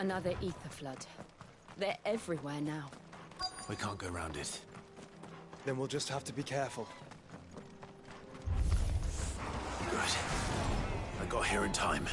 Another ether flood. They're everywhere now. We can't go around it. Then we'll just have to be careful. Good. I got here in time.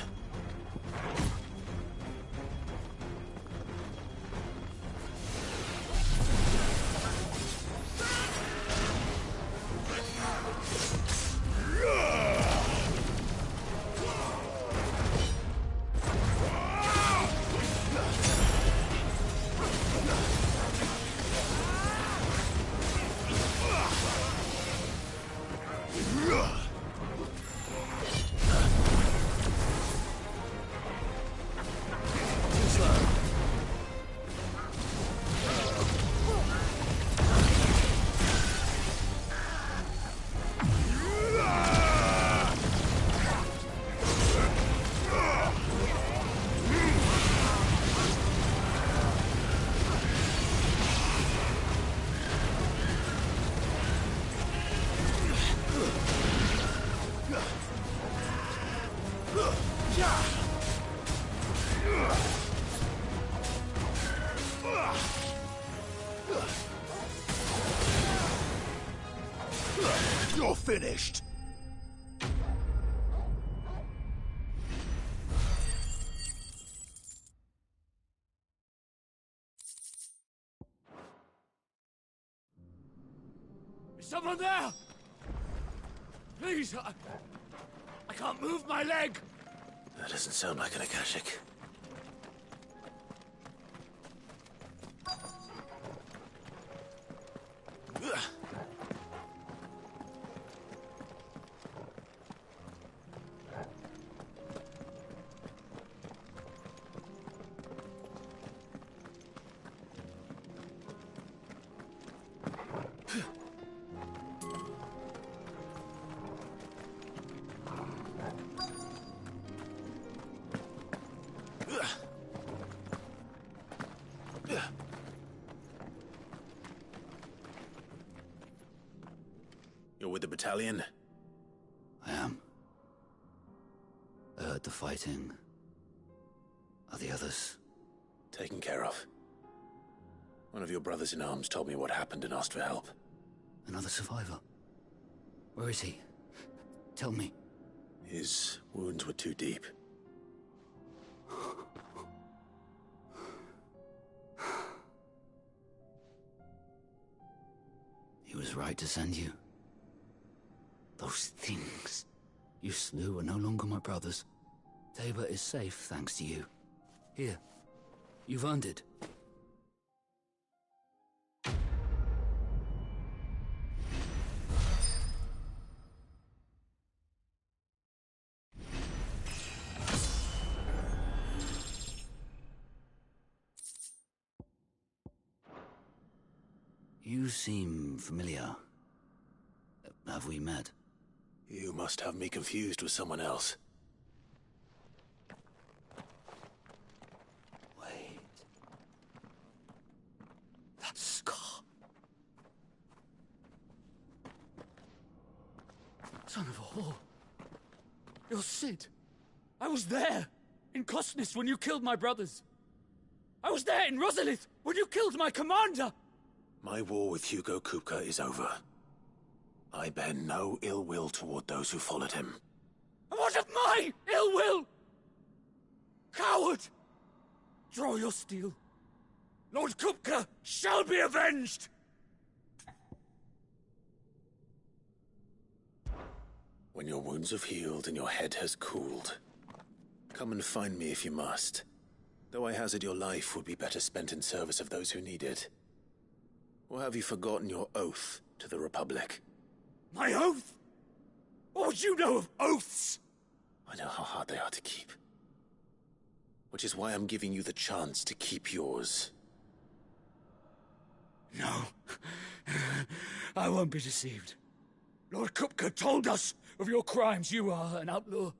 You're finished! Is someone there? Please, I can't move my leg! That doesn't sound like an Akashic. You're with the battalion? I am. I heard the fighting. Are the others? Taken care of. One of your brothers in arms told me what happened and asked for help. Another survivor? Where is he? Tell me. His wounds were too deep. He was right to send you. Those things you slew are no longer my brothers. Tabor is safe thanks to you. Here, you've earned it. You seem familiar. Have we met? You must have me confused with someone else. Wait. That scar. Son of a whore. You're Sid. I was there, in Cosnes, when you killed my brothers. I was there in Rosalith, when you killed my commander! My war with Hugo Kupka is over. I bear no ill will toward those who followed him. And what of my ill will? Coward! Draw your steel. Lord Kupka shall be avenged! When your wounds have healed and your head has cooled, come and find me if you must. Though I hazard your life would be better spent in service of those who need it. Or have you forgotten your oath to the Republic? My oath? What would you know of oaths? I know how hard they are to keep. Which is why I'm giving you the chance to keep yours. No. I won't be deceived. Lord Kupka told us of your crimes. You are an outlaw.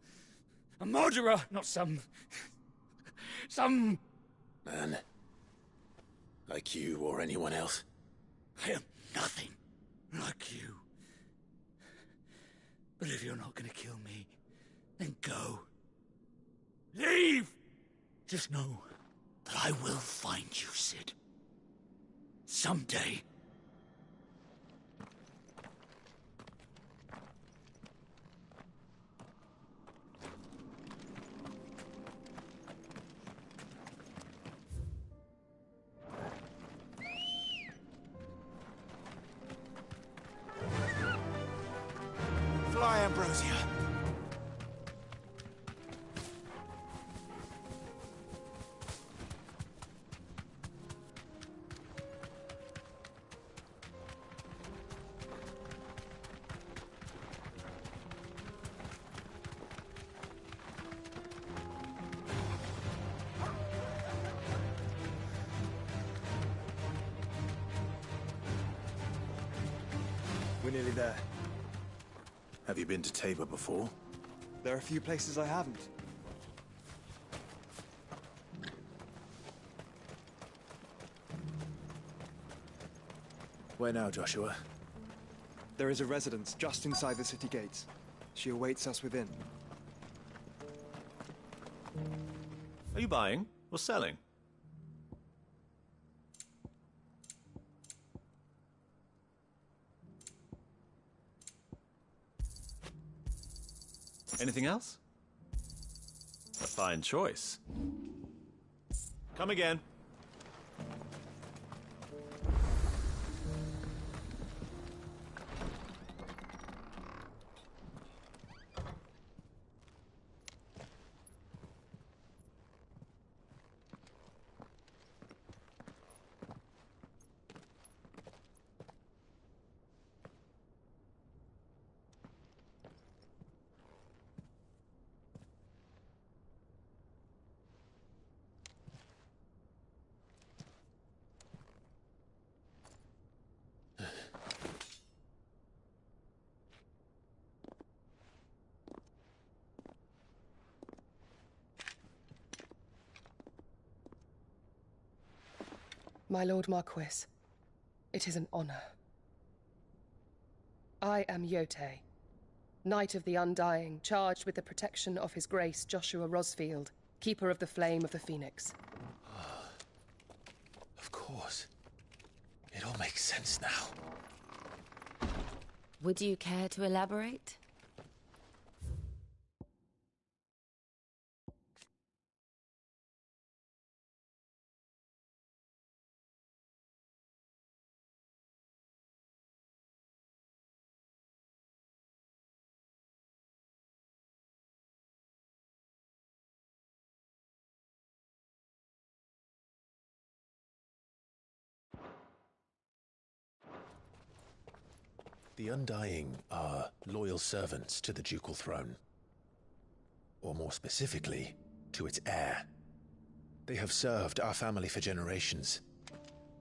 A murderer, not some... Man. Like you or anyone else. I am nothing like you. But if you're not gonna kill me, then go. Leave! Just know, the But I will find you, Cid. Someday. Fly, Ambrosia. We're nearly there. Have you been to Tabor before? There are a few places I haven't. Where now, Joshua? There is a residence just inside the city gates. She awaits us within. Are you buying or selling? Anything else? A fine choice. Come again. My Lord Marquis, it is an honor. I am Yotei, Knight of the Undying, charged with the protection of His Grace Joshua Rosfield, Keeper of the Flame of the Phoenix. Of course. It all makes sense now. Would you care to elaborate? The Undying are loyal servants to the ducal throne. Or more specifically, to its heir. They have served our family for generations,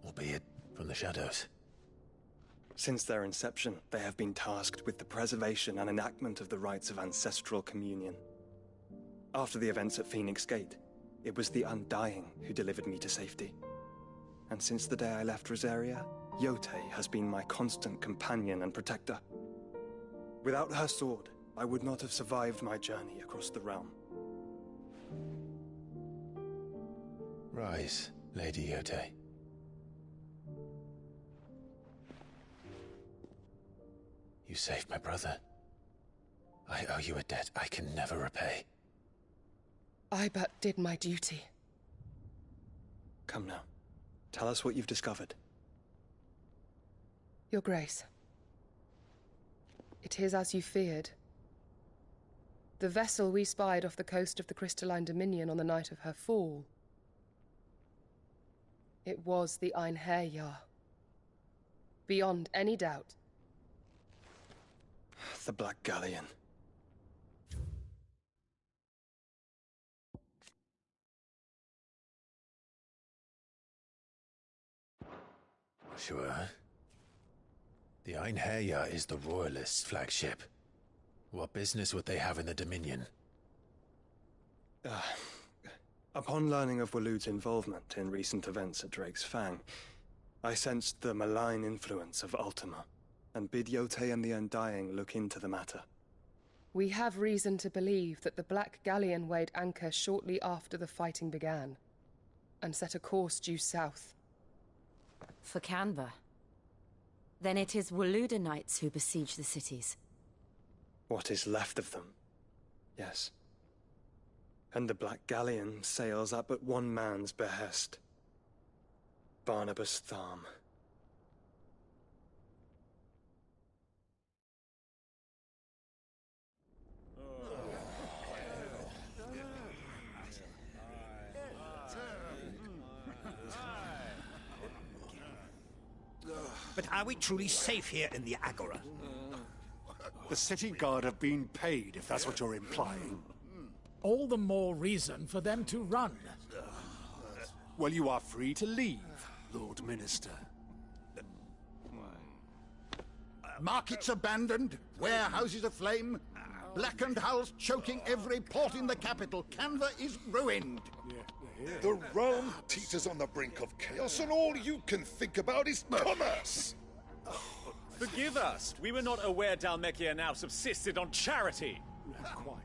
albeit from the shadows. Since their inception, they have been tasked with the preservation and enactment of the rites of ancestral communion. After the events at Phoenix Gate, it was the Undying who delivered me to safety. And since the day I left Rosaria, Yotei has been my constant companion and protector. Without her sword, I would not have survived my journey across the realm. Rise, Lady Yotei. You saved my brother. I owe you a debt I can never repay. I but did my duty. Come now. Tell us what you've discovered. Your Grace. It is as you feared. The vessel we spied off the coast of the Crystalline Dominion on the night of her fall. It was the Einherjar. Beyond any doubt. The Black Galleon. Sure. The Einherjar is the Royalists' flagship. What business would they have in the Dominion? Upon learning of Waloed's involvement in recent events at Drake's Fang, I sensed the malign influence of Ultima, and bid Yotei and the Undying look into the matter. We have reason to believe that the Black Galleon weighed anchor shortly after the fighting began. and set a course due south. For Canva. Then it is Waluda knights who besiege the cities. What is left of them? Yes. And the Black Galleon sails at but one man's behest. Barnabas Tharm. But are we truly safe here in the Agora? The city guard have been paid, if that's what you're implying. All the more reason for them to run. Well, you are free to leave, Lord Minister. Markets abandoned, warehouses aflame, blackened hulls choking every port in the capital. Canva is ruined. The realm teeters on the brink of chaos, and all you can think about is commerce! Forgive us. We were not aware Dhalmekia now subsisted on charity. Quite.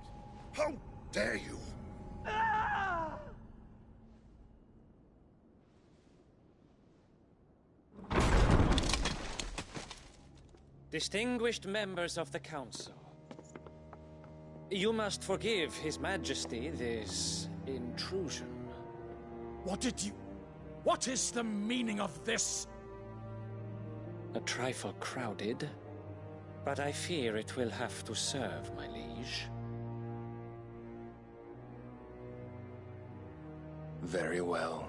How dare you! Distinguished members of the Council, you must forgive His Majesty this intrusion. What is the meaning of this? A trifle crowded, but I fear it will have to serve, my liege. Very well.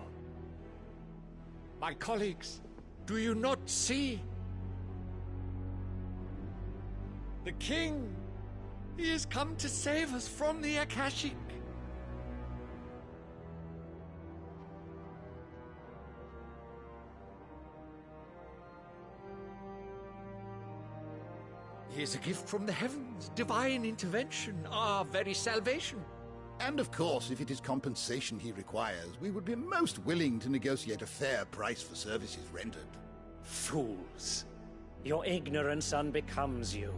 My colleagues, do you not see? The king! He has come to save us from the Akashic! He is a gift from the heavens, divine intervention, our very salvation. And of course, if it is compensation he requires, we would be most willing to negotiate a fair price for services rendered. Fools! Your ignorance unbecomes you.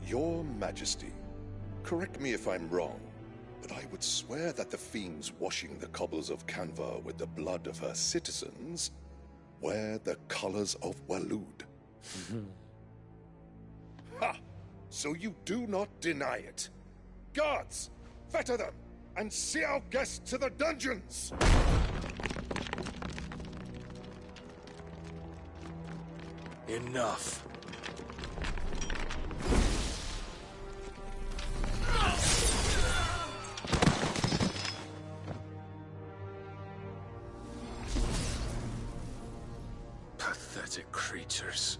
Your Majesty, correct me if I'm wrong, but I would swear that the fiends washing the cobbles of Canva with the blood of her citizens wear the colors of Waloed. Ha! So you do not deny it. Guards, fetter them, and see our guests to the dungeons! Enough. Pathetic creatures.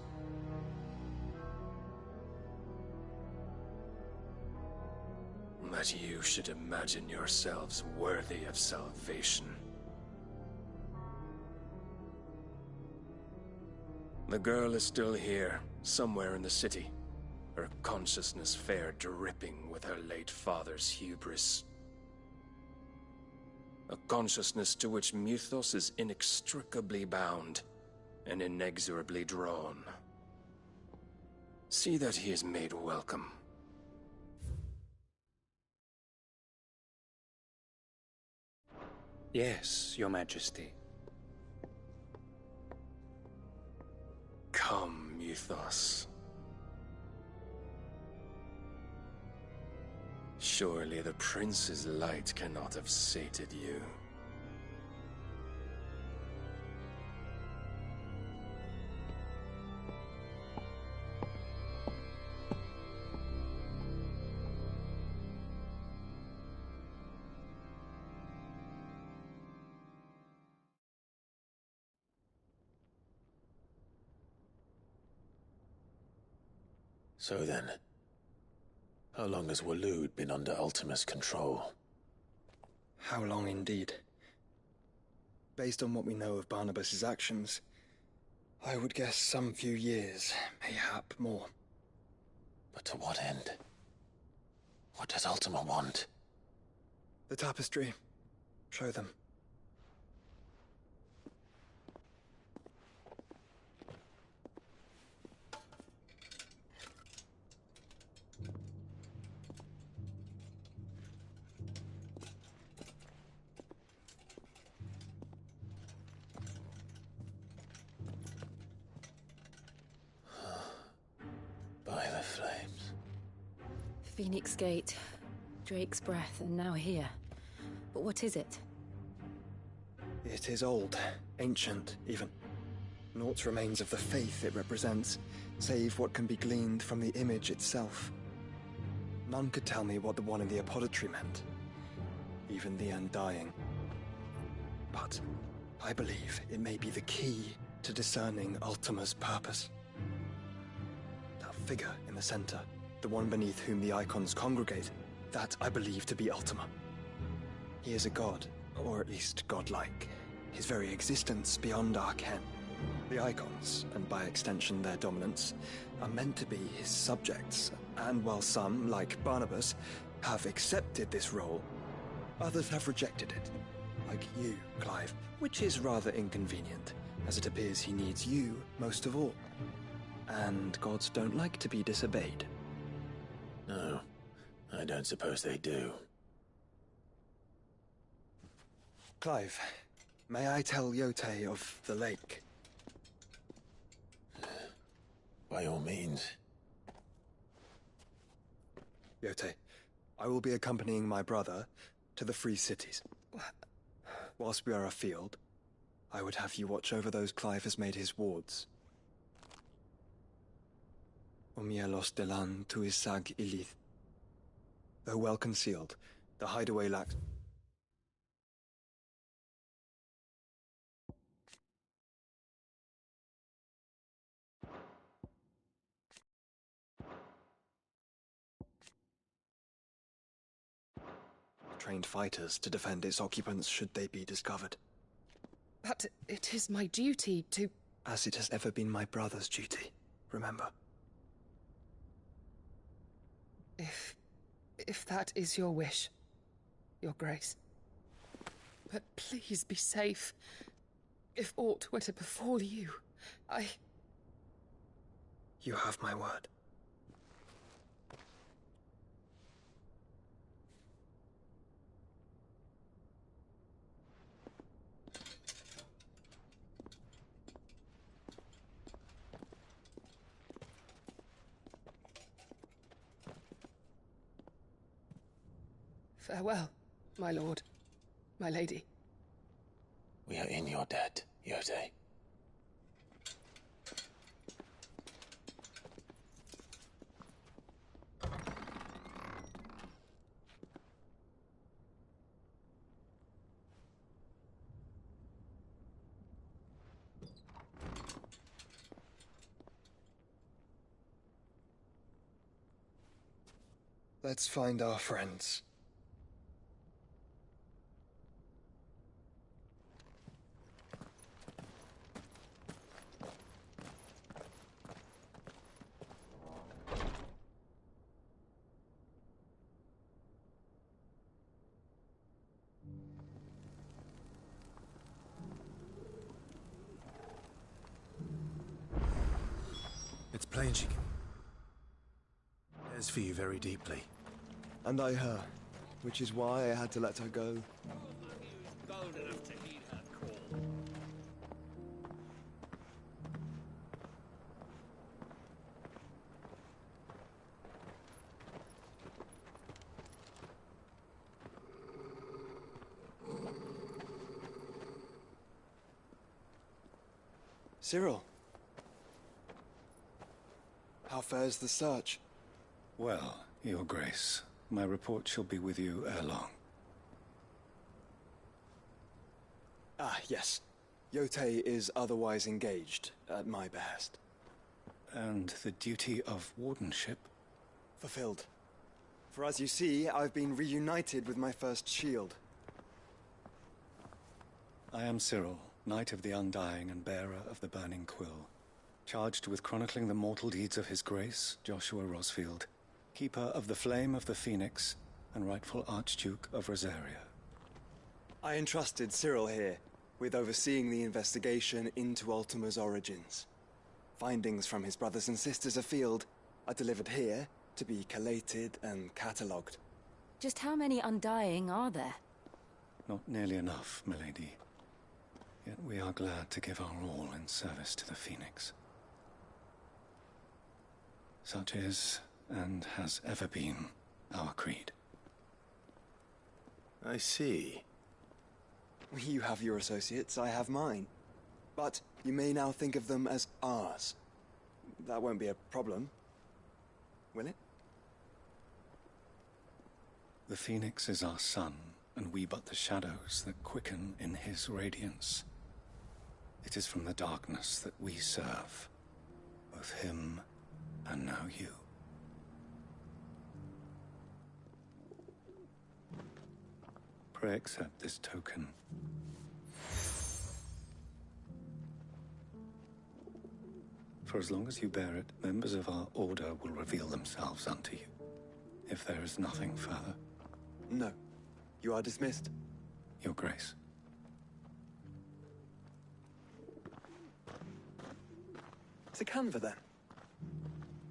That you should imagine yourselves worthy of salvation. The girl is still here, somewhere in the city, her consciousness fair dripping with her late father's hubris. A consciousness to which Mythos is inextricably bound and inexorably drawn. See that he is made welcome. Yes, Your Majesty. Come, Mythos. Surely the prince's light cannot have sated you. So then, how long has Waloed been under Ultima's control? How long indeed? Based on what we know of Barnabas's actions, I would guess some few years, mayhap more. But to what end? What does Ultima want? The tapestry. Show them. Phoenix Gate, Drake's Breath, and now here. But what is it? It is old, ancient, even. Naught remains of the faith it represents, save what can be gleaned from the image itself. None could tell me what the one in the apothecary meant, even the Undying. But I believe it may be the key to discerning Ultima's purpose. That figure in the center, the one beneath whom the icons congregate, that I believe to be Ultima. He is a god, or at least godlike, his very existence beyond our ken. The icons, and by extension their dominants, are meant to be his subjects, and while some, like Barnabas, have accepted this role, others have rejected it. Like you, Clive, which is rather inconvenient, as it appears he needs you most of all. And gods don't like to be disobeyed. No, I don't suppose they do. Clive, may I tell Yotei of the lake? By all means. Yotei, I will be accompanying my brother to the Free Cities. Whilst we are afield, I would have you watch over those Clive has made his wards. Omielos delan tuisag ilith. Though well concealed, the hideaway lacks... trained fighters to defend its occupants should they be discovered. But it is my duty to... As it has ever been my brother's duty, remember. If that is your wish, Your Grace. But please be safe. If aught were to befall you, You have my word. Farewell, my lord, my lady. We are in your debt, Yotei. Let's find our friends. It's plain she cares for you very deeply. And I her, which is why I had to let her go. Cyril. How fares the search? Well, Your Grace, my report shall be with you ere long. Ah, yes. Yotei is otherwise engaged, at my behest. And the duty of wardenship? Fulfilled. For as you see, I've been reunited with my first shield. I am Cyril, Knight of the Undying and bearer of the Burning Quill, charged with chronicling the mortal deeds of His Grace, Joshua Rosfield, Keeper of the Flame of the Phoenix, and rightful Archduke of Rosaria. I entrusted Cyril here with overseeing the investigation into Ultima's origins. Findings from his brothers and sisters afield are delivered here to be collated and catalogued. Just how many Undying are there? Not nearly enough, milady. Yet we are glad to give our all in service to the Phoenix. Such is, and has ever been, our creed. I see. You have your associates, I have mine. But you may now think of them as ours. That won't be a problem, will it? The Phoenix is our sun, and we but the shadows that quicken in his radiance. It is from the darkness that we serve, both him and now you. Pray accept this token. For as long as you bear it, members of our order will reveal themselves unto you, if there is nothing further. No. You are dismissed. Your Grace. To Canva, then.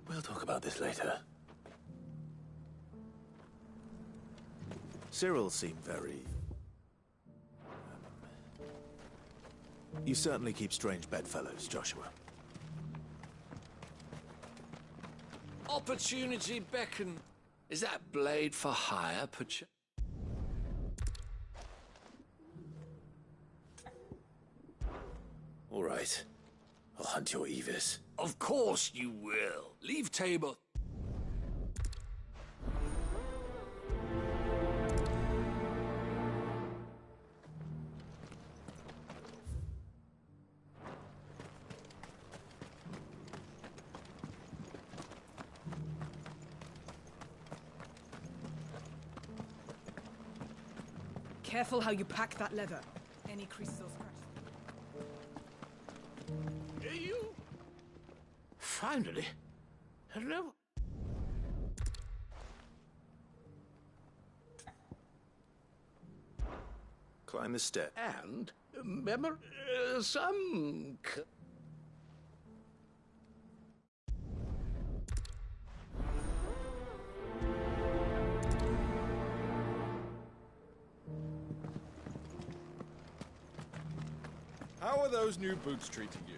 We'll talk about this later. Cyril seemed very... You certainly keep strange bedfellows, Joshua. Opportunity beckon. Is that blade for hire, perchance? All right. I'll hunt your Evis. Of course you will. Leave Tabor. Careful how you pack that leather. Any creases or scratches. You? Finally. Hello? Climb the step. And, some... How are those new boots treating you?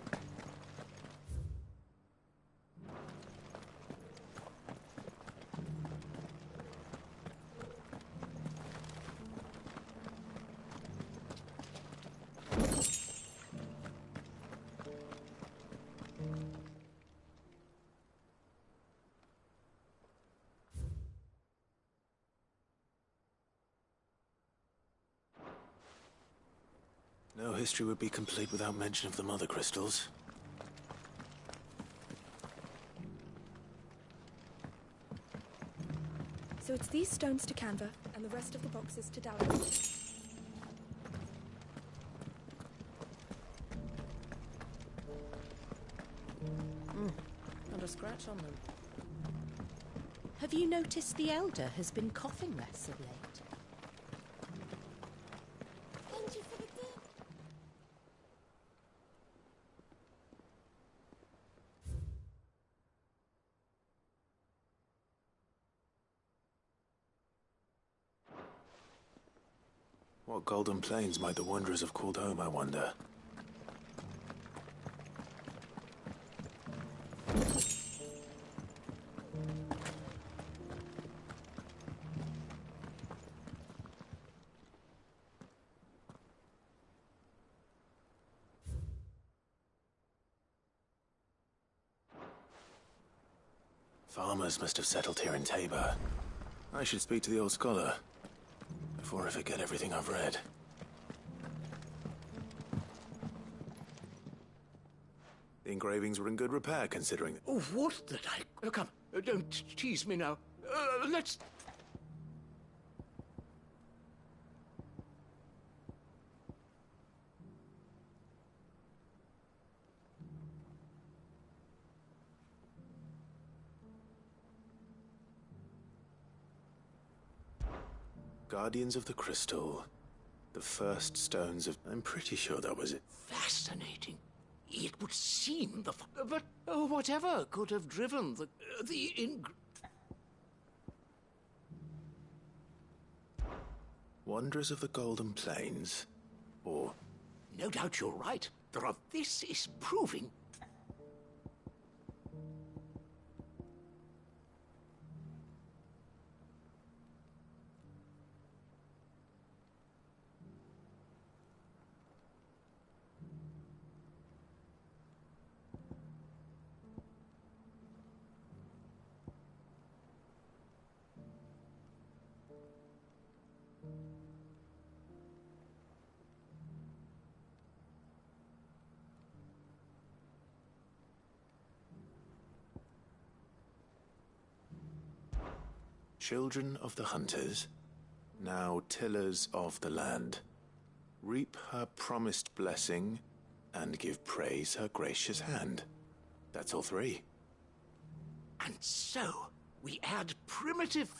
No history would be complete without mention of the Mother Crystals. So it's these stones to Canva, and the rest of the boxes to Dowling. Not a scratch on them. Have you noticed the Elder has been coughing less of late? What golden plains might the Wanderers have called home, I wonder? Farmers must have settled here in Tabor. I should speak to the old scholar before I forget everything I've read. The engravings were in good repair, considering... Oh, what did I... Oh, come, don't tease me now. Let's... Guardians of the Crystal. The first stones of... I'm pretty sure that was it. Fascinating. It would seem the... But whatever could have driven the Wanderers of the Golden Plains. Or... No doubt you're right. This is proving... Children of the hunters, now tillers of the land, reap her promised blessing and give praise her gracious hand. That's all three. And so, we add primitive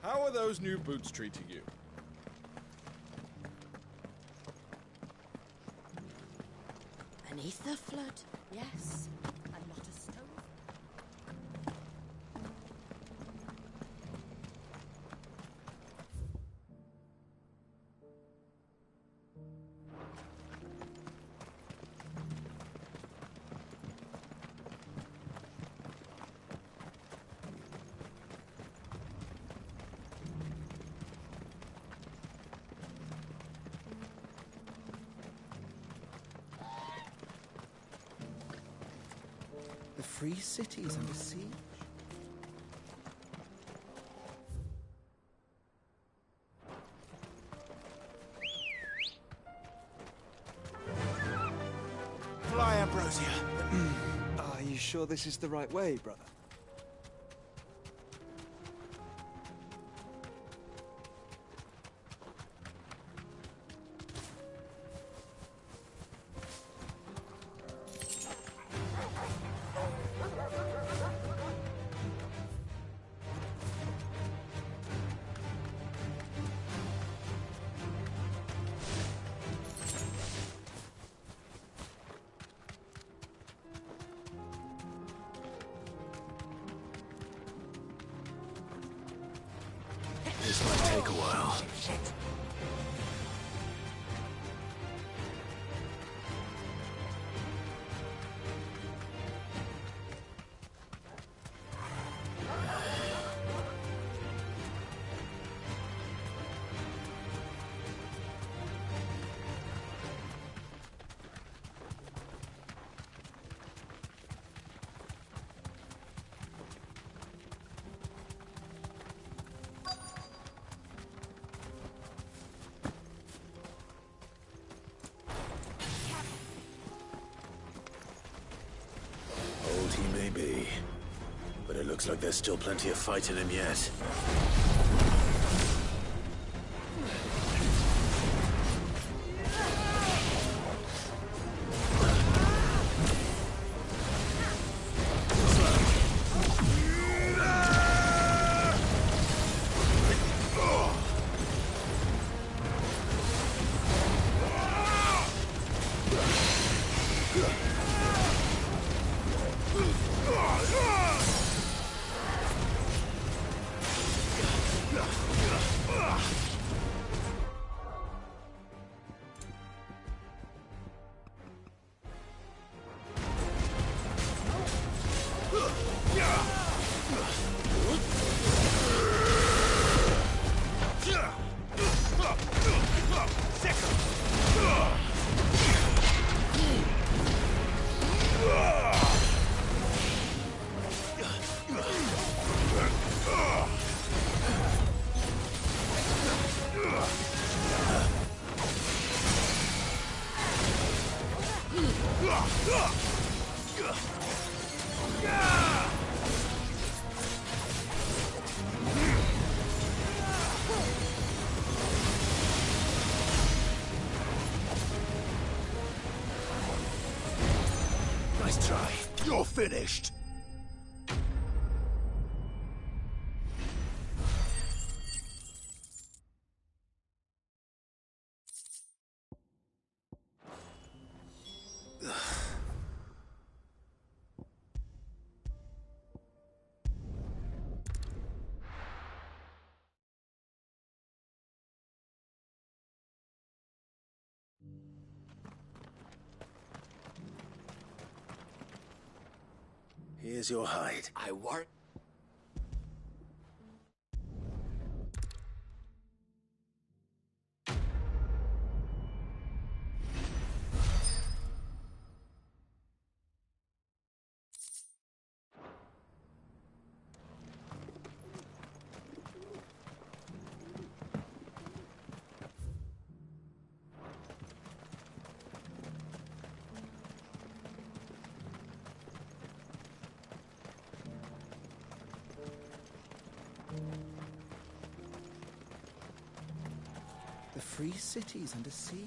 How are those new boots treating you? Beneath the flood, yes. And not a stone. The free city is under siege. Fly, Ambrosia. Are you sure this is the right way, brother? This might take a while. Old he may be, but it looks like there's still plenty of fight in him yet. Nice try. You're finished. Here's your hide. I work. The free city's under siege.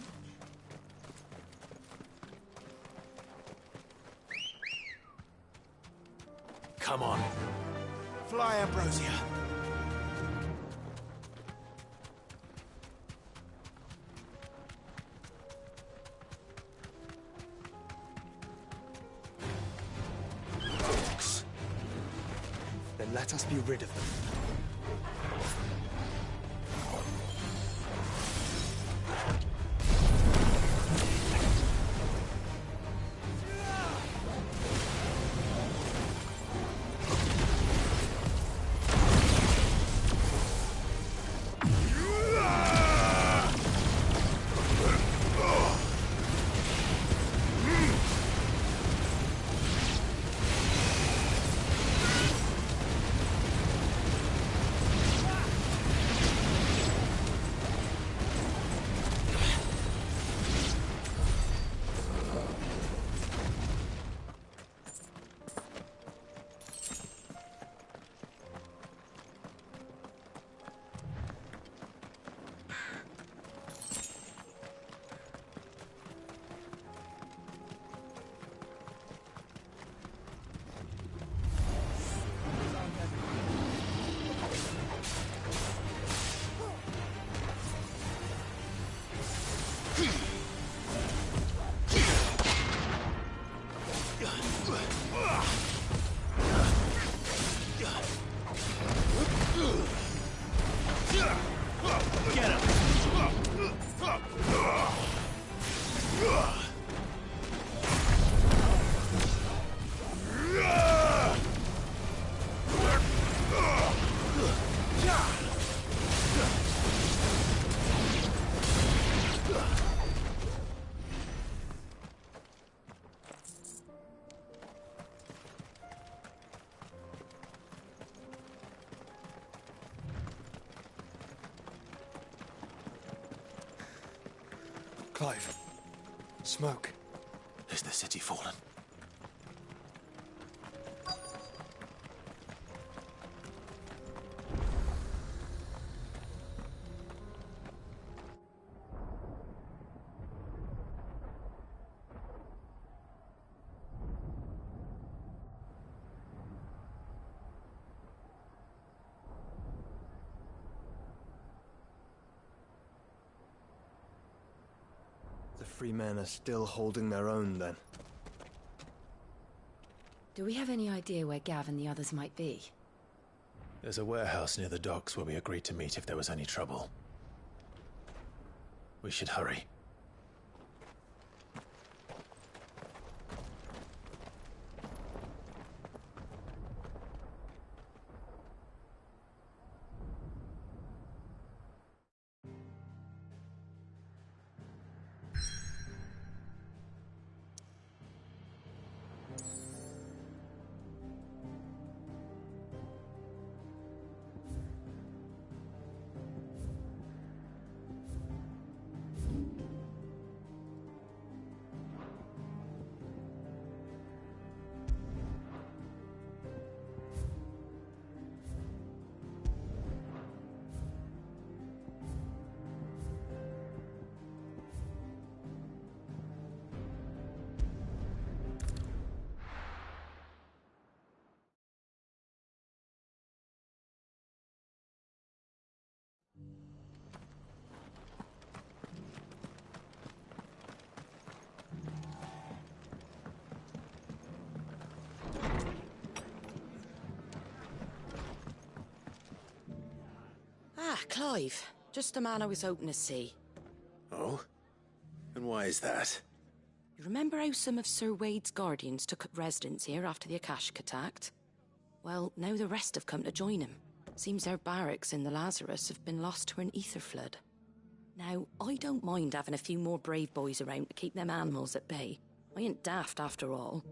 Come on. Fly, Ambrosia. Orcs. Then let us be rid of them. Clive. Smoke. Is the city fallen? The free men are still holding their own, then. Do we have any idea where Gav and the others might be? There's a warehouse near the docks where we agreed to meet if there was any trouble. We should hurry. Ah, Clive. Just the man I was hoping to see. Oh? And why is that? You remember how some of Sir Wade's guardians took up residence here after the Akashic attacked? Well, now the rest have come to join him. Seems their barracks in the Lazarus have been lost to an ether flood. Now, I don't mind having a few more brave boys around to keep them animals at bay. I ain't daft after all.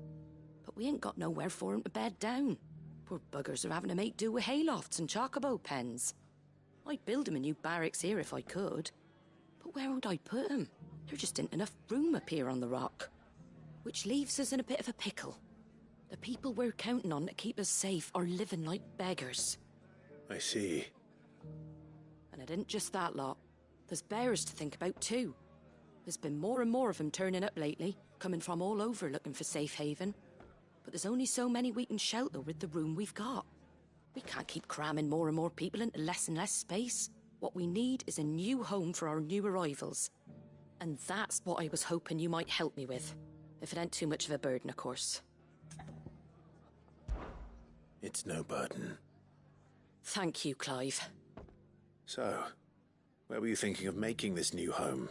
But we ain't got nowhere for 'em to bed down. Poor buggers are having to make do with haylofts and chocobo pens. I'd build 'em a new barracks here if I could. But where would I put 'em? There just ain't enough room up here on the rock. Which leaves us in a bit of a pickle. The people we're counting on to keep us safe are living like beggars. I see. And it ain't just that lot. There's bears to think about too. There's been more and more of them turning up lately, coming from all over looking for safe haven. But there's only so many we can shelter with the room we've got. We can't keep cramming more and more people into less and less space. What we need is a new home for our new arrivals. And that's what I was hoping you might help me with. If it ain't too much of a burden, of course. It's no burden. Thank you, Clive. So, where were you thinking of making this new home?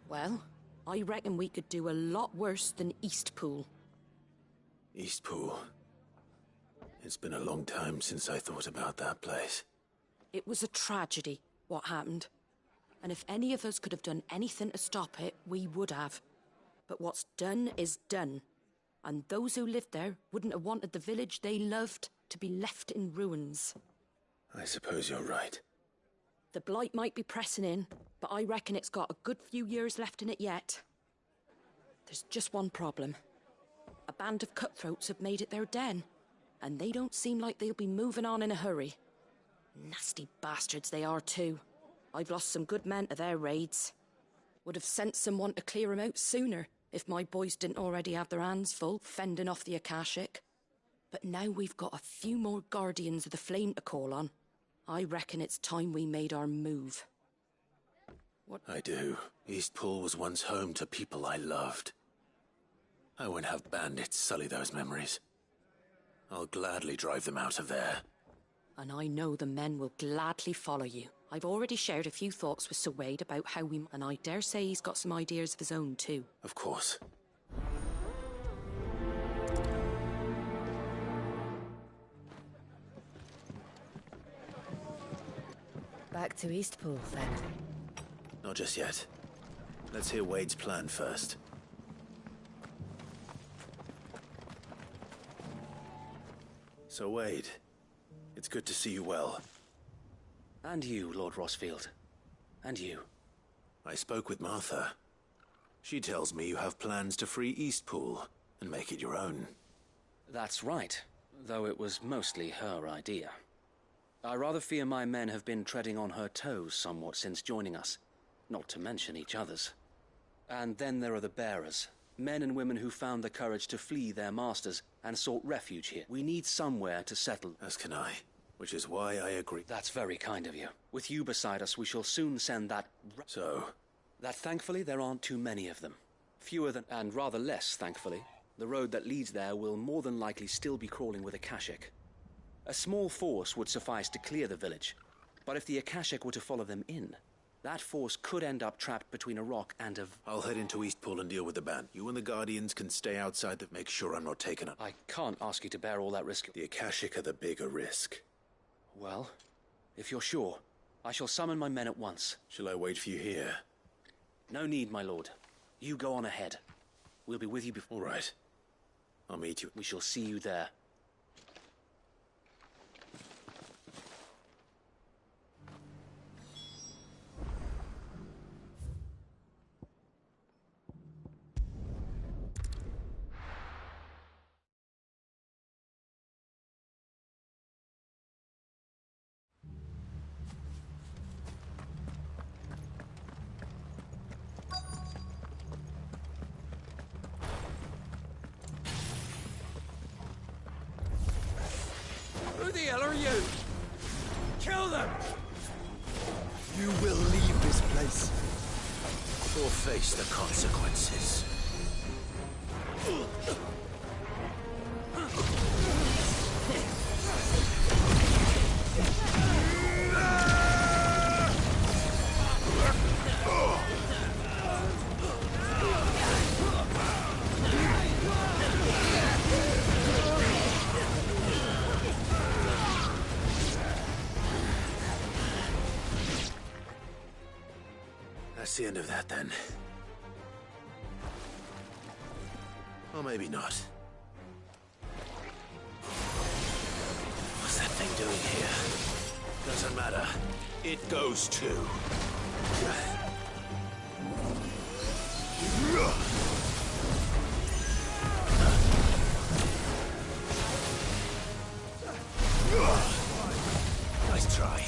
Well, I reckon we could do a lot worse than Eastpool. Eastpool. It's been a long time since I thought about that place. It was a tragedy, what happened. And if any of us could have done anything to stop it, we would have. But what's done is done. And those who lived there wouldn't have wanted the village they loved to be left in ruins. I suppose you're right. The blight might be pressing in, but I reckon it's got a good few years left in it yet. There's just one problem. A band of cutthroats have made it their den, and they don't seem like they'll be moving on in a hurry. Nasty bastards they are too. I've lost some good men to their raids. Would have sent someone to clear 'em out sooner, if my boys didn't already have their hands full fending off the Akashic. But now we've got a few more Guardians of the Flame to call on. I reckon it's time we made our move. What? I do. Eastpool was once home to people I loved. I won't have bandits sully those memories. I'll gladly drive them out of there. And I know the men will gladly follow you. I've already shared a few thoughts with Sir Wade about how we... And I dare say he's got some ideas of his own too. Of course. Back to Eastpool, then. Not just yet. Let's hear Wade's plan first. So, Wade, it's good to see you well. And you, Lord Rosfield. And you. I spoke with Martha. She tells me you have plans to free Eastpool and make it your own. That's right, though it was mostly her idea. I rather fear my men have been treading on her toes somewhat since joining us, not to mention each other's. And then there are the bearers, men and women who found the courage to flee their masters and sought refuge here. We need somewhere to settle. As can I, which is why I agree. That's very kind of you. With you beside us, we shall soon send that... So? That thankfully there aren't too many of them. Fewer than... and rather less, thankfully. The road that leads there will more than likely still be crawling with Akashic. A small force would suffice to clear the village, but if the Akashic were to follow them in, that force could end up trapped between a rock and a... I'll head into Eastpool and deal with the band. You and the Guardians can stay outside to make sure I'm not taken up. I can't ask you to bear all that risk. The Akashic are the bigger risk. Well, if you're sure, I shall summon my men at once. Shall I wait for you here? No need, my lord. You go on ahead. We'll be with you before... All right. I'll meet you. We shall see you there. Who the hell are you? Kill them! You will leave this place. Or face the consequences. That's the end of that, then. Or maybe not. What's that thing doing here? Doesn't matter. It goes too. Nice try.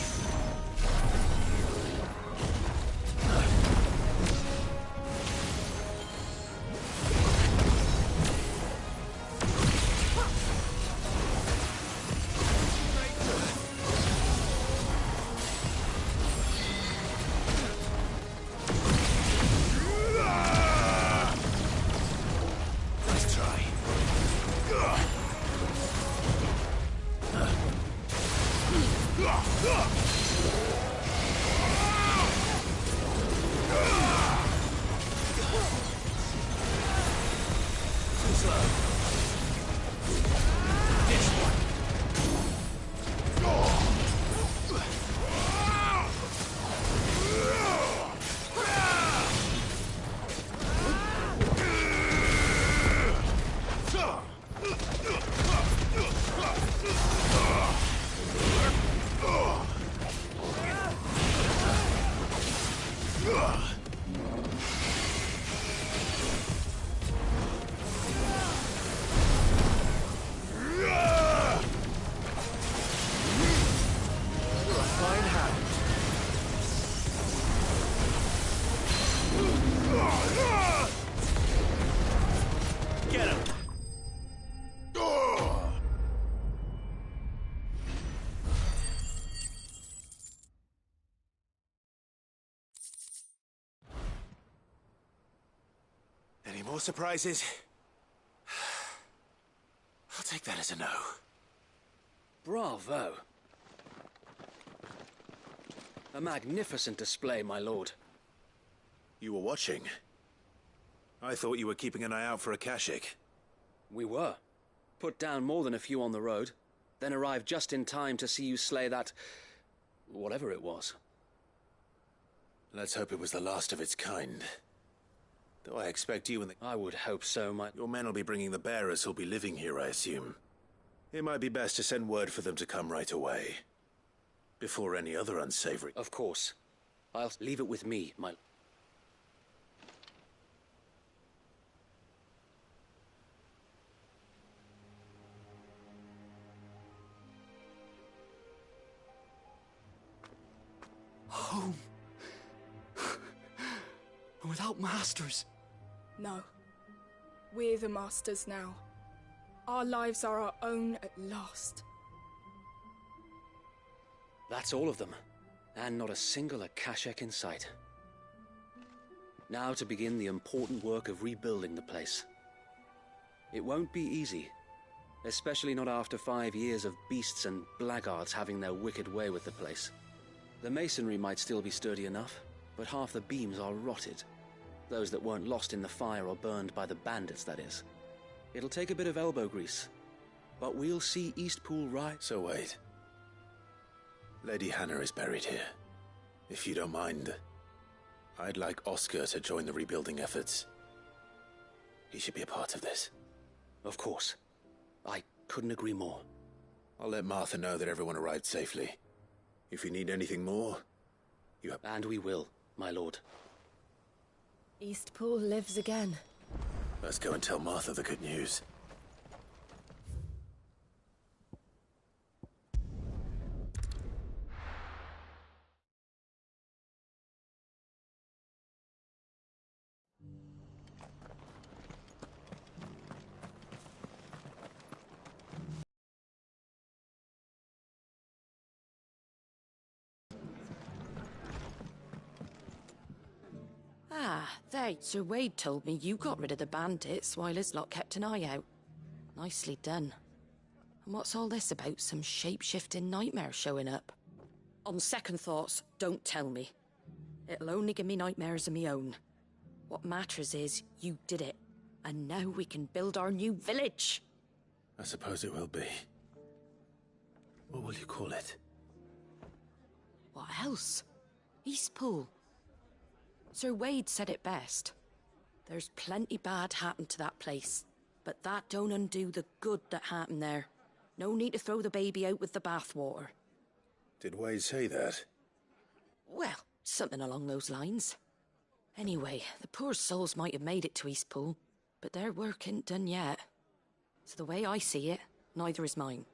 Any more surprises? I'll take that as a no. Bravo. A magnificent display, my lord. You were watching? I thought you were keeping an eye out for a Kashik. We were. Put down more than a few on the road, then arrived just in time to see you slay that... whatever it was. Let's hope it was the last of its kind. Though I expect you and the... I would hope so, Your men will be bringing the bearers who'll be living here, I assume. It might be best to send word for them to come right away. Before any other unsavory... Of course. I'll leave it with me, my... Home. Without masters. No. We're the masters now. Our lives are our own at last. That's all of them. And not a single Akashak in sight. Now to begin the important work of rebuilding the place. It won't be easy. Especially not after 5 years of beasts and blackguards having their wicked way with the place. The masonry might still be sturdy enough, but half the beams are rotted. Those that weren't lost in the fire or burned by the bandits, that is. It'll take a bit of elbow grease, but we'll see Eastpool rise. So wait. Lady Hannah is buried here. If you don't mind, I'd like Oscar to join the rebuilding efforts. He should be a part of this. Of course. I couldn't agree more. I'll let Martha know that everyone arrived safely. If you need anything more, you have... And we will, my lord. Eastpool lives again. Let's go and tell Martha the good news. Ah, there. Sir Wade told me you got rid of the bandits while his lot kept an eye out. Nicely done. And what's all this about some shape-shifting nightmare showing up? On second thoughts, don't tell me. It'll only give me nightmares of me own. What matters is you did it. And now we can build our new village. I suppose it will be. What will you call it? What else? Eastpool. Sir Wade said it best. There's plenty bad happened to that place, but that don't undo the good that happened there. No need to throw the baby out with the bathwater. Did Wade say that? Well, something along those lines. Anyway, the poor souls might have made it to Eastpool, but their work ain't done yet. So the way I see it, neither is mine.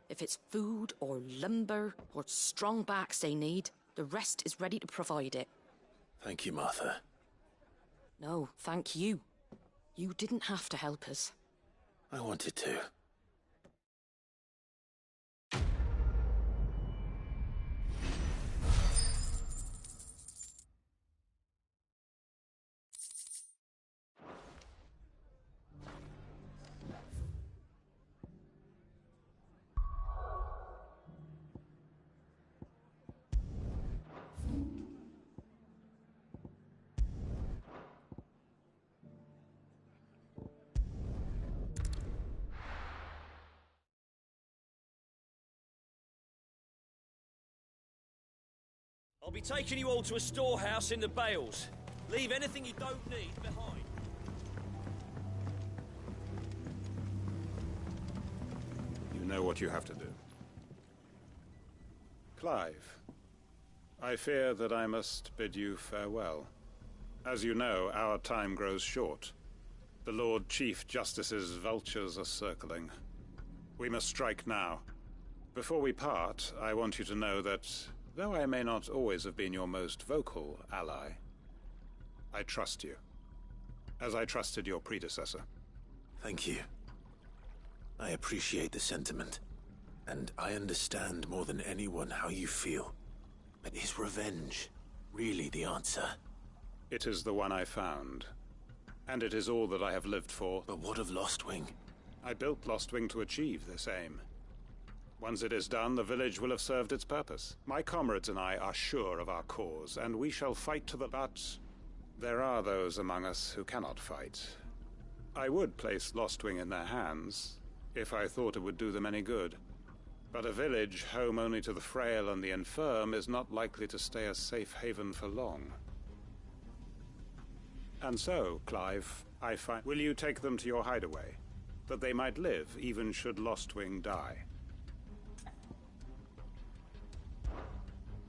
If it's food or lumber or strong backs they need, the rest is ready to provide it. Thank you, Martha. No, thank you. You didn't have to help us. I wanted to. I'll be taking you all to a storehouse in the Bales. Leave anything you don't need behind. You know what you have to do. Clive, I fear that I must bid you farewell. As you know, our time grows short. The Lord Chief Justice's vultures are circling. We must strike now. Before we part, I want you to know that though I may not always have been your most vocal ally, I trust you, as I trusted your predecessor. Thank you. I appreciate the sentiment, and I understand more than anyone how you feel. But is revenge really the answer? It is the one I found, and it is all that I have lived for. But what of Lostwing? I built Lostwing to achieve this aim. Once it is done, the village will have served its purpose. My comrades and I are sure of our cause, and we shall fight to the butt. There are those among us who cannot fight. I would place Lostwing in their hands, if I thought it would do them any good. But a village home only to the frail and the infirm is not likely to stay a safe haven for long. And so, Clive, I find... Will you take them to your hideaway, that they might live even should Lostwing die?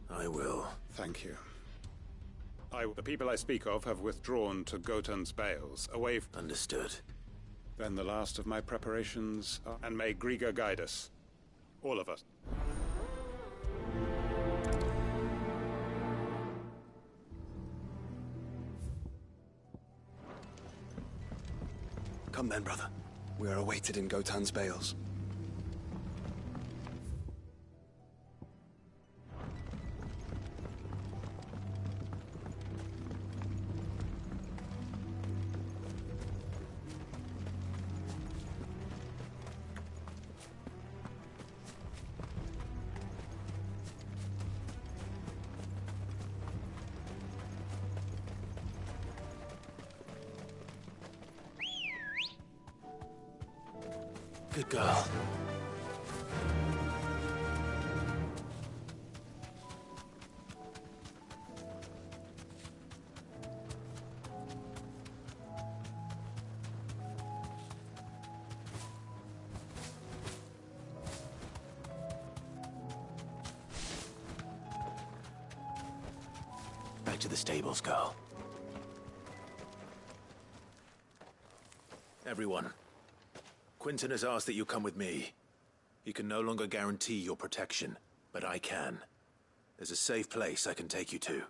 I will. Thank you. The people I speak of have withdrawn to Gotan's Bales, away from... Understood. Then the last of my preparations, and may Griga guide us. All of us. Come then, brother. We are awaited in Gotan's Bales. Good girl. Back to the stables, girl. Everyone. Quinton has asked that you come with me. He can no longer guarantee your protection, but I can. There's a safe place I can take you to.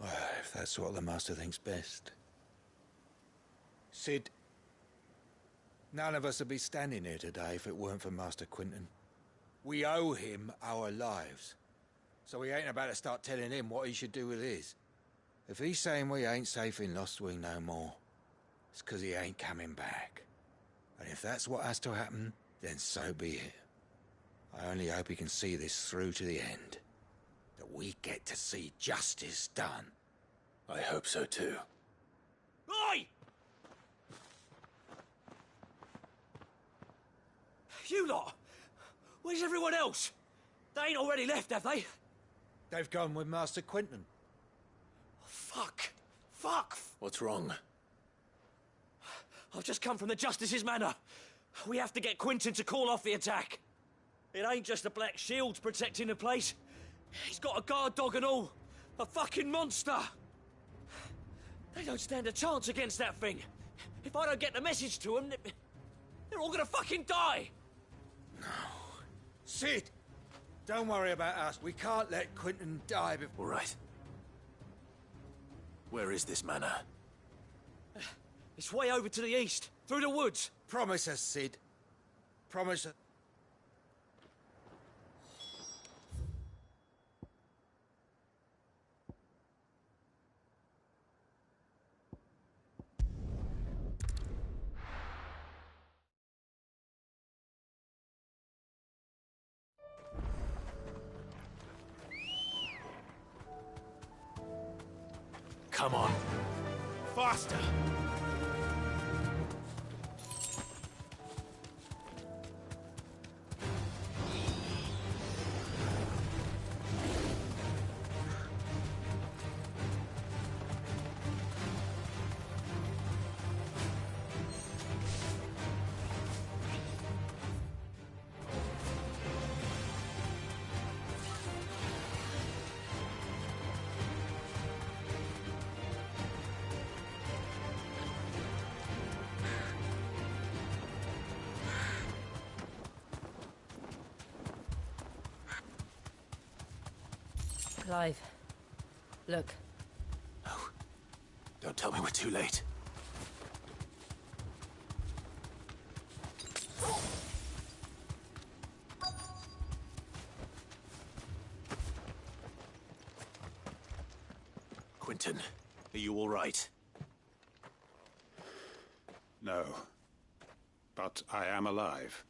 Well, if that's what the Master thinks best. Cid, none of us would be standing here today if it weren't for Master Quinton. We owe him our lives. So we ain't about to start telling him what he should do with his. If he's saying we ain't safe in Lostwing no more, it's 'cause he ain't coming back. And if that's what has to happen, then so be it. I only hope he can see this through to the end. That we get to see justice done. I hope so too. Oi! You lot! Where's everyone else? They ain't already left, have they? They've gone with Master Quinton. Oh, fuck. Fuck! What's wrong? I've just come from the Justice's Manor. We have to get Quentin to call off the attack. It ain't just the Black Shields protecting the place. He's got a guard dog and all. A fucking monster. They don't stand a chance against that thing. If I don't get the message to them, they're all gonna fucking die. No. Sid! Don't worry about us. We can't let Quentin die before... All right. Where is this manor? It's way over to the east, through the woods. Promise us, Sid. Promise us. Come on. Faster! Clive, look. No. Don't tell me we're too late. Quentin, are you all right? No. But I am alive.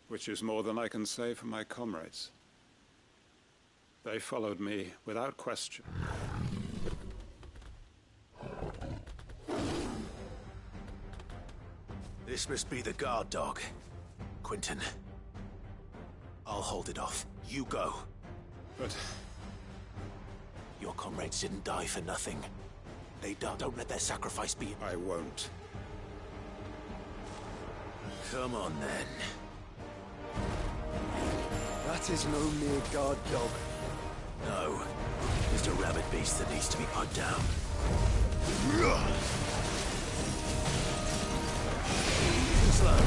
Which is more than I can say for my comrades. They followed me without question. This must be the guard dog. Quentin. I'll hold it off. You go. But... your comrades didn't die for nothing. They don't let their sacrifice be... I won't. Come on, then. That is no mere guard dog. No. Just a rabid beast that needs to be put down. Slow.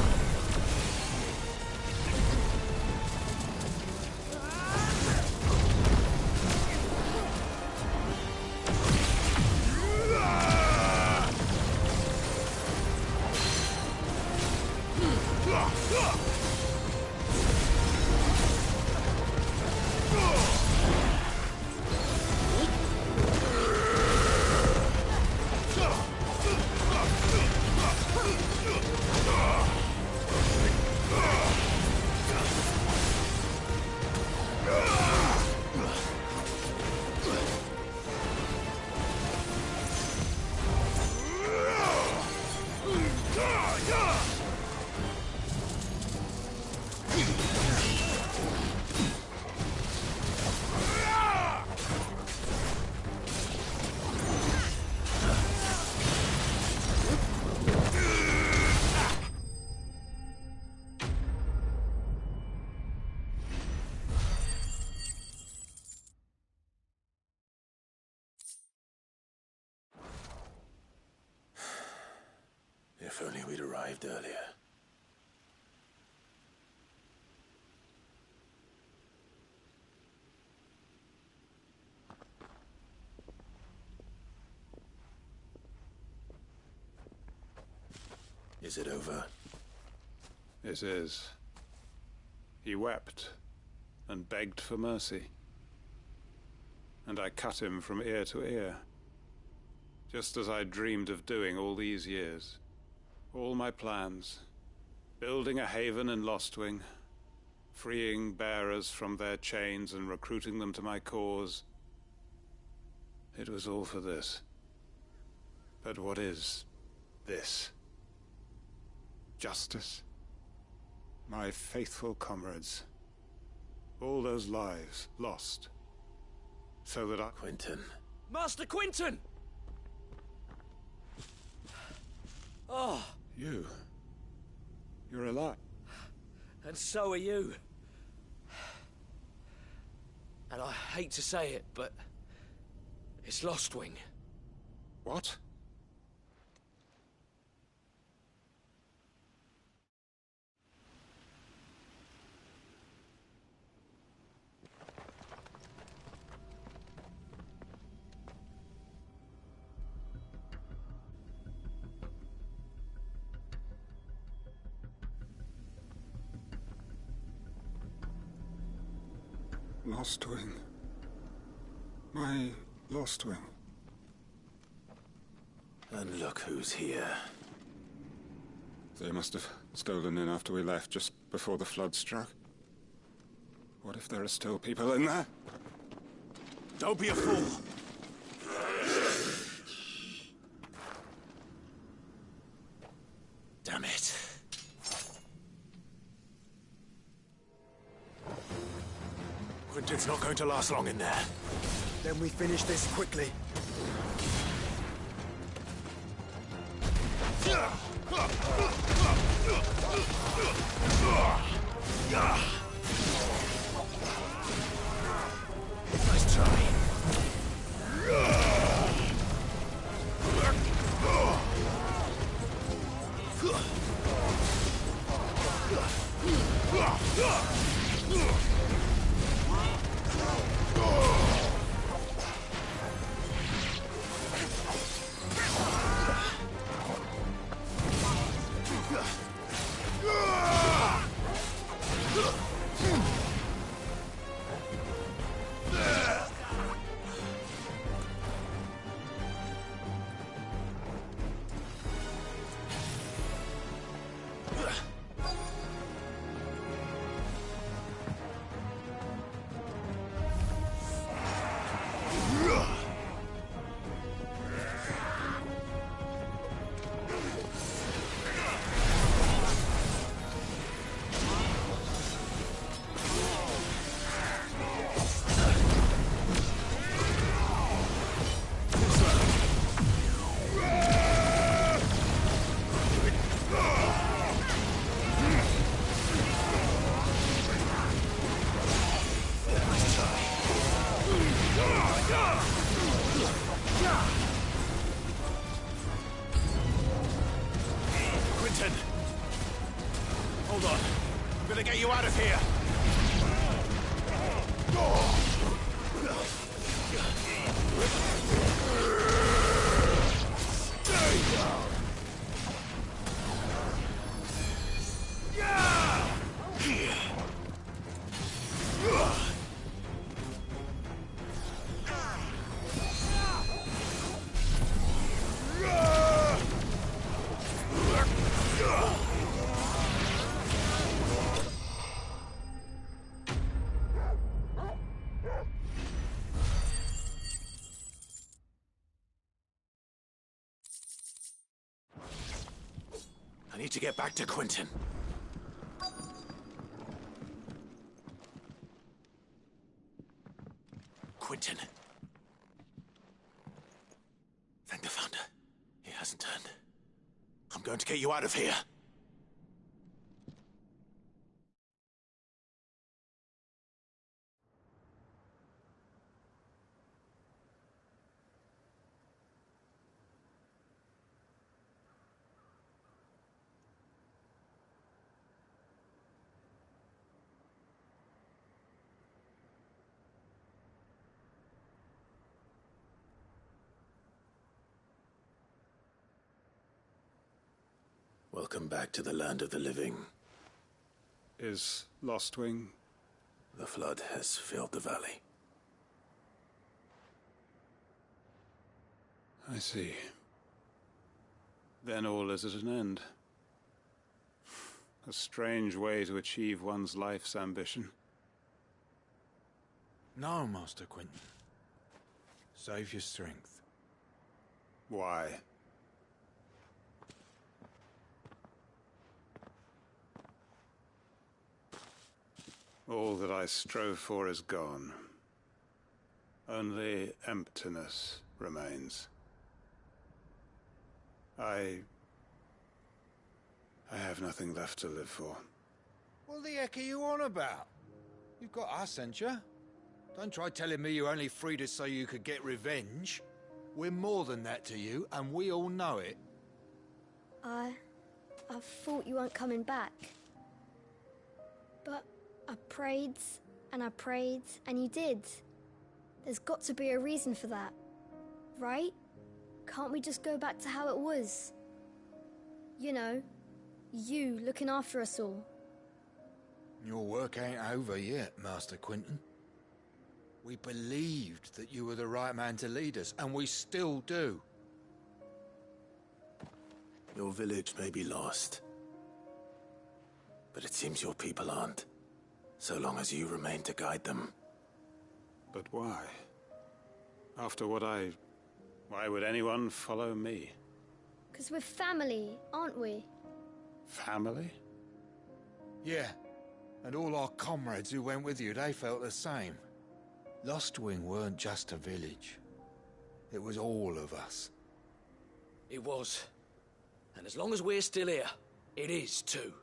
If only we'd arrived earlier. Is it over? It is. He wept and begged for mercy. And I cut him from ear to ear. Just as I dreamed of doing all these years. All my plans. Building a haven in Lostwing. Freeing bearers from their chains and recruiting them to my cause. It was all for this. But what is this? Justice? My faithful comrades. All those lives lost. so that I... Quentin. Master Quentin! Oh, You're alive. and so are you. And I hate to say it, but it's Lostwing. What? Lostwing. My Lostwing. And look who's here. They must have stolen in after we left, just before the flood struck. What if there are still people in there? Don't be a fool! Damn it. Quentin's not going to last long in there. Then we finish this quickly. Nice try. Quentin! Hold on. I'm gonna get you out of here! I need to get back to Quentin. Quentin. Thank the Founder. He hasn't turned. I'm going to get you out of here. Welcome back to the land of the living. Is Lostwing? The flood has filled the valley. I see. Then all is at an end. A strange way to achieve one's life's ambition. No, Master Quentin. Save your strength. Why? All that I strove for is gone. Only emptiness remains. I have nothing left to live for. What the heck are you on about? You've got us, ain't you? Don't try telling me you only freed us so you could get revenge. We're more than that to you, and we all know it. I thought you weren't coming back. But I prayed, and you did. There's got to be a reason for that, right? Can't we just go back to how it was? You know, you looking after us all. Your work ain't over yet, Master Quinton. We believed that you were the right man to lead us, and we still do. Your village may be lost, but it seems your people aren't, so long as you remain to guide them. But why? After what why would anyone follow me? 'Cause we're family, aren't we? Family? Yeah, and all our comrades who went with you, they felt the same. Lostwing weren't just a village. It was all of us. It was. And as long as we're still here, it is too.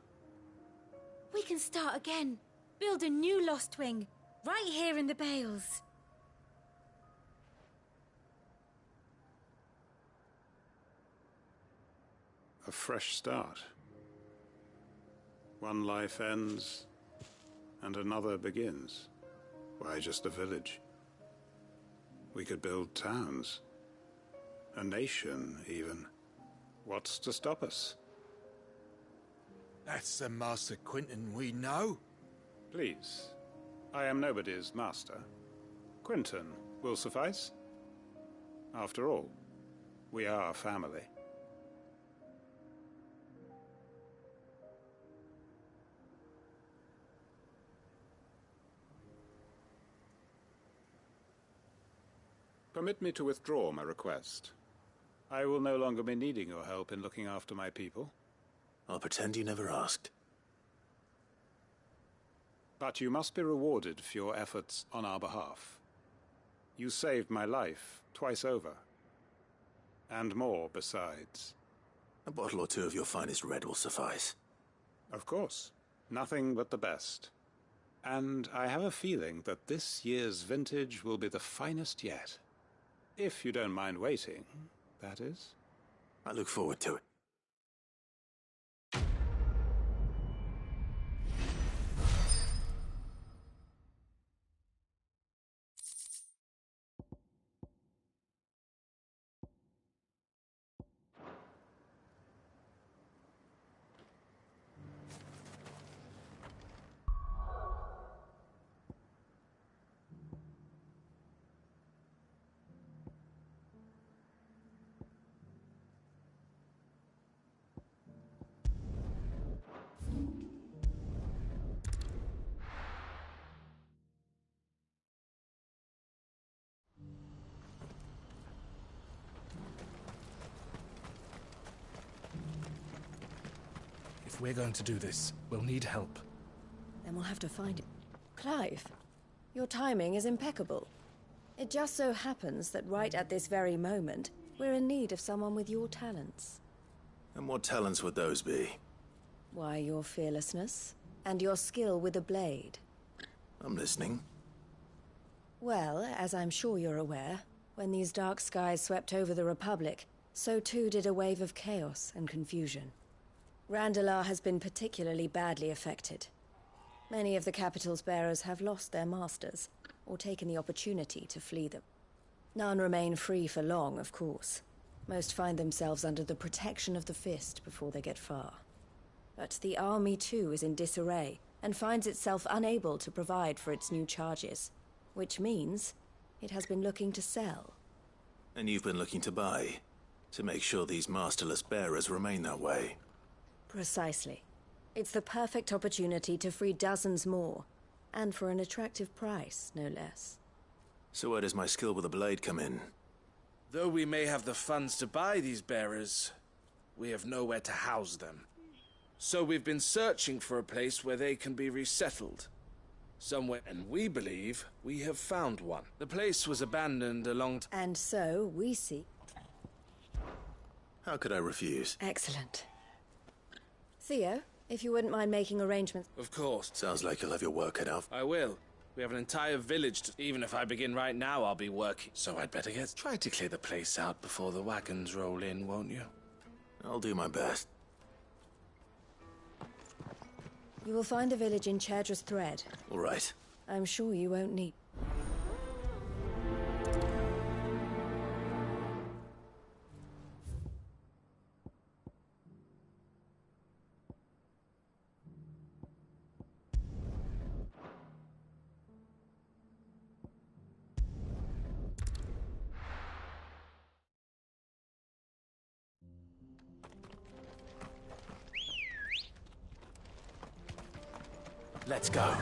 We can start again. Build a new Lostwing, right here in the Bales. A fresh start. One life ends, and another begins. Why just a village? We could build towns. A nation, even. What's to stop us? That's the Master Quinton we know. Please. I am nobody's master. Quinton will suffice. After all, we are family. Permit me to withdraw my request. I will no longer be needing your help in looking after my people. I'll pretend you never asked. But you must be rewarded for your efforts on our behalf. You saved my life twice over. And more besides. A bottle or two of your finest red will suffice. Of course. Nothing but the best. And I have a feeling that this year's vintage will be the finest yet. If you don't mind waiting, that is. I look forward to it. If we're going to do this, we'll need help. Then we'll have to find it. Clive, your timing is impeccable. It just so happens that right at this very moment, we're in need of someone with your talents. And what talents would those be? Why, your fearlessness, and your skill with the blade. I'm listening. Well, as I'm sure you're aware, when these dark skies swept over the Republic, so too did a wave of chaos and confusion. Randalar has been particularly badly affected. Many of the capital's bearers have lost their masters, or taken the opportunity to flee them. None remain free for long, of course. Most find themselves under the protection of the Fist before they get far. But the army too is in disarray, and finds itself unable to provide for its new charges. Which means it has been looking to sell. And you've been looking to buy, to make sure these masterless bearers remain that way. Precisely. It's the perfect opportunity to free dozens more, and for an attractive price, no less. So where does my skill with the blade come in? Though we may have the funds to buy these bearers, we have nowhere to house them. So we've been searching for a place where they can be resettled. somewhere, and we believe we have found one. The place was abandoned a long time. And so we see. How could I refuse? Excellent. Theo, if you wouldn't mind making arrangements. Of course. Sounds like you'll have your work cut out. I will. We have an entire village to... Even if I begin right now, I'll be working. So I'd better get... Try to clear the place out before the wagons roll in, won't you? I'll do my best. You will find a village in Chaedra's Thread. All right. I'm sure you won't need... Let's go.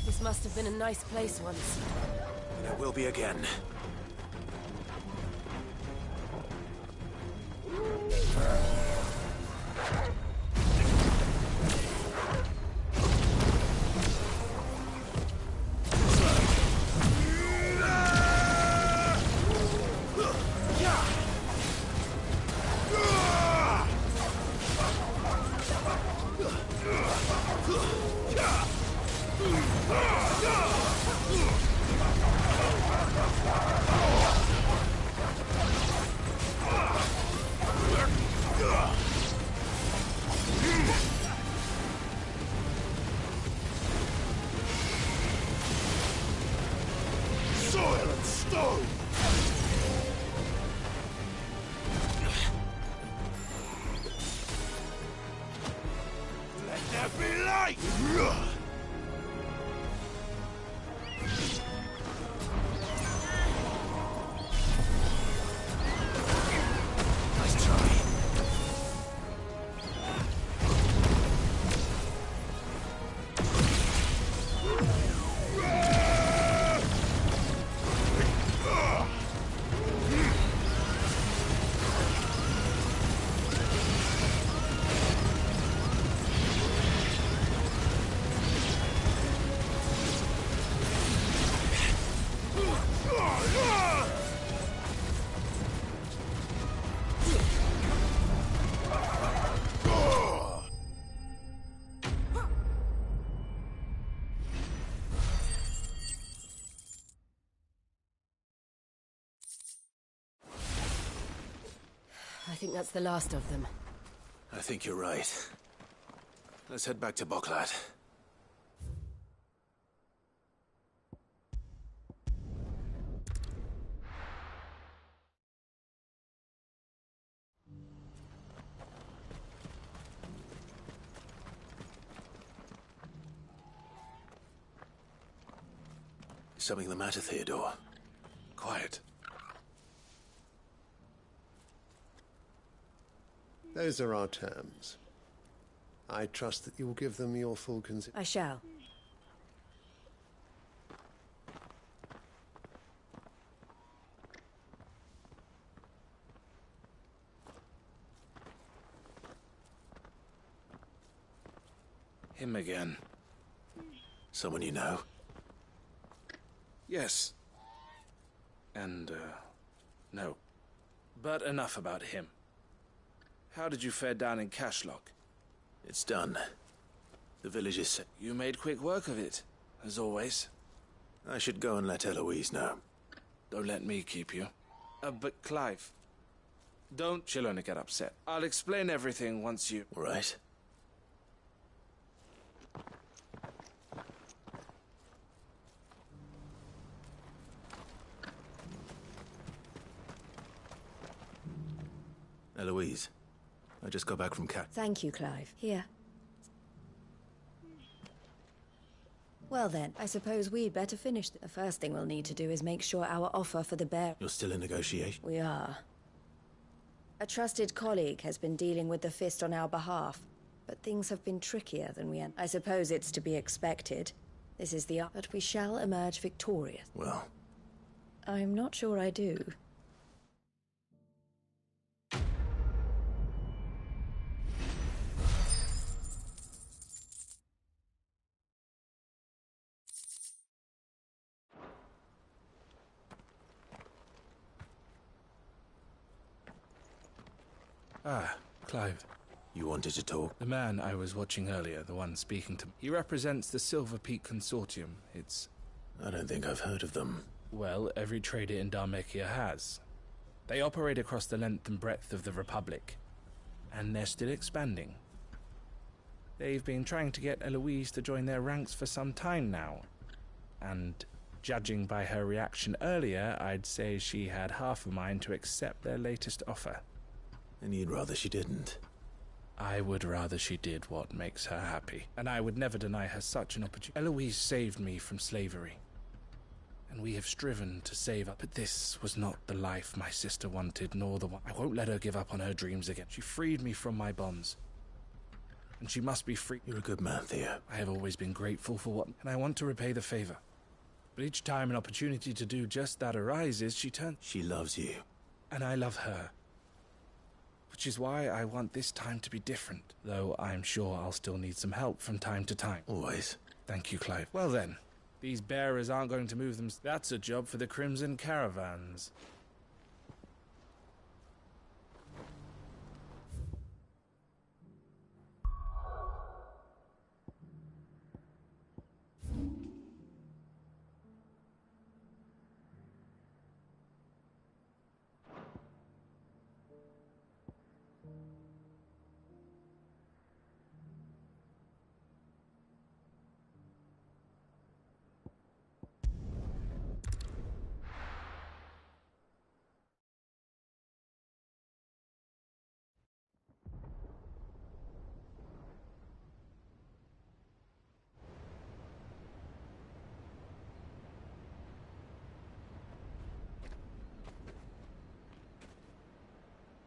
This must have been a nice place once. And it will be again. I think that's the last of them. I think you're right. Let's head back to Boklat. Is something the matter, Theodore? Quiet. Those are our terms. I trust that you will give them your full consent. I shall. Him again. Someone you know? Yes. And, no. But enough about him. How did you fare down in Cashlock? It's done. The village is set. You made quick work of it, as always. I should go and let Eloise know. Don't let me keep you. But Clive, don't. She'll only get upset. I'll explain everything once you... All right. Eloise, I just got back from Cat. Thank you, Clive. Here. Well then, I suppose we'd better finish. The first thing we'll need to do is make sure our offer for the bear... You're still in negotiation? We are. A trusted colleague has been dealing with the Fist on our behalf, but things have been trickier than we... I suppose it's to be expected. This is the... But we shall emerge victorious. Well... I'm not sure I do. Ah, Clive. You wanted to talk? The man I was watching earlier, the one speaking to me, he represents the Silver Peak Consortium. It's... I don't think I've heard of them. Well, every trader in Dhalmekia has. They operate across the length and breadth of the Republic, and they're still expanding. They've been trying to get Eloise to join their ranks for some time now, and judging by her reaction earlier, I'd say she had half a mind to accept their latest offer. And you'd rather she didn't? I would rather she did what makes her happy, and I would never deny her such an opportunity. Eloise saved me from slavery, and we have striven to save her. But this was not the life my sister wanted, nor the one. I won't let her give up on her dreams again. She freed me from my bonds, and she must be free. You're a good man, Theo. I have always been grateful for what, and I want to repay the favor. But each time an opportunity to do just that arises, she turns. She loves you. And I love her. Which is why I want this time to be different, though I'm sure I'll still need some help from time to time. Always. Thank you, Clive. Well then, these bearers aren't going to move them. That's a job for the Crimson Caravans.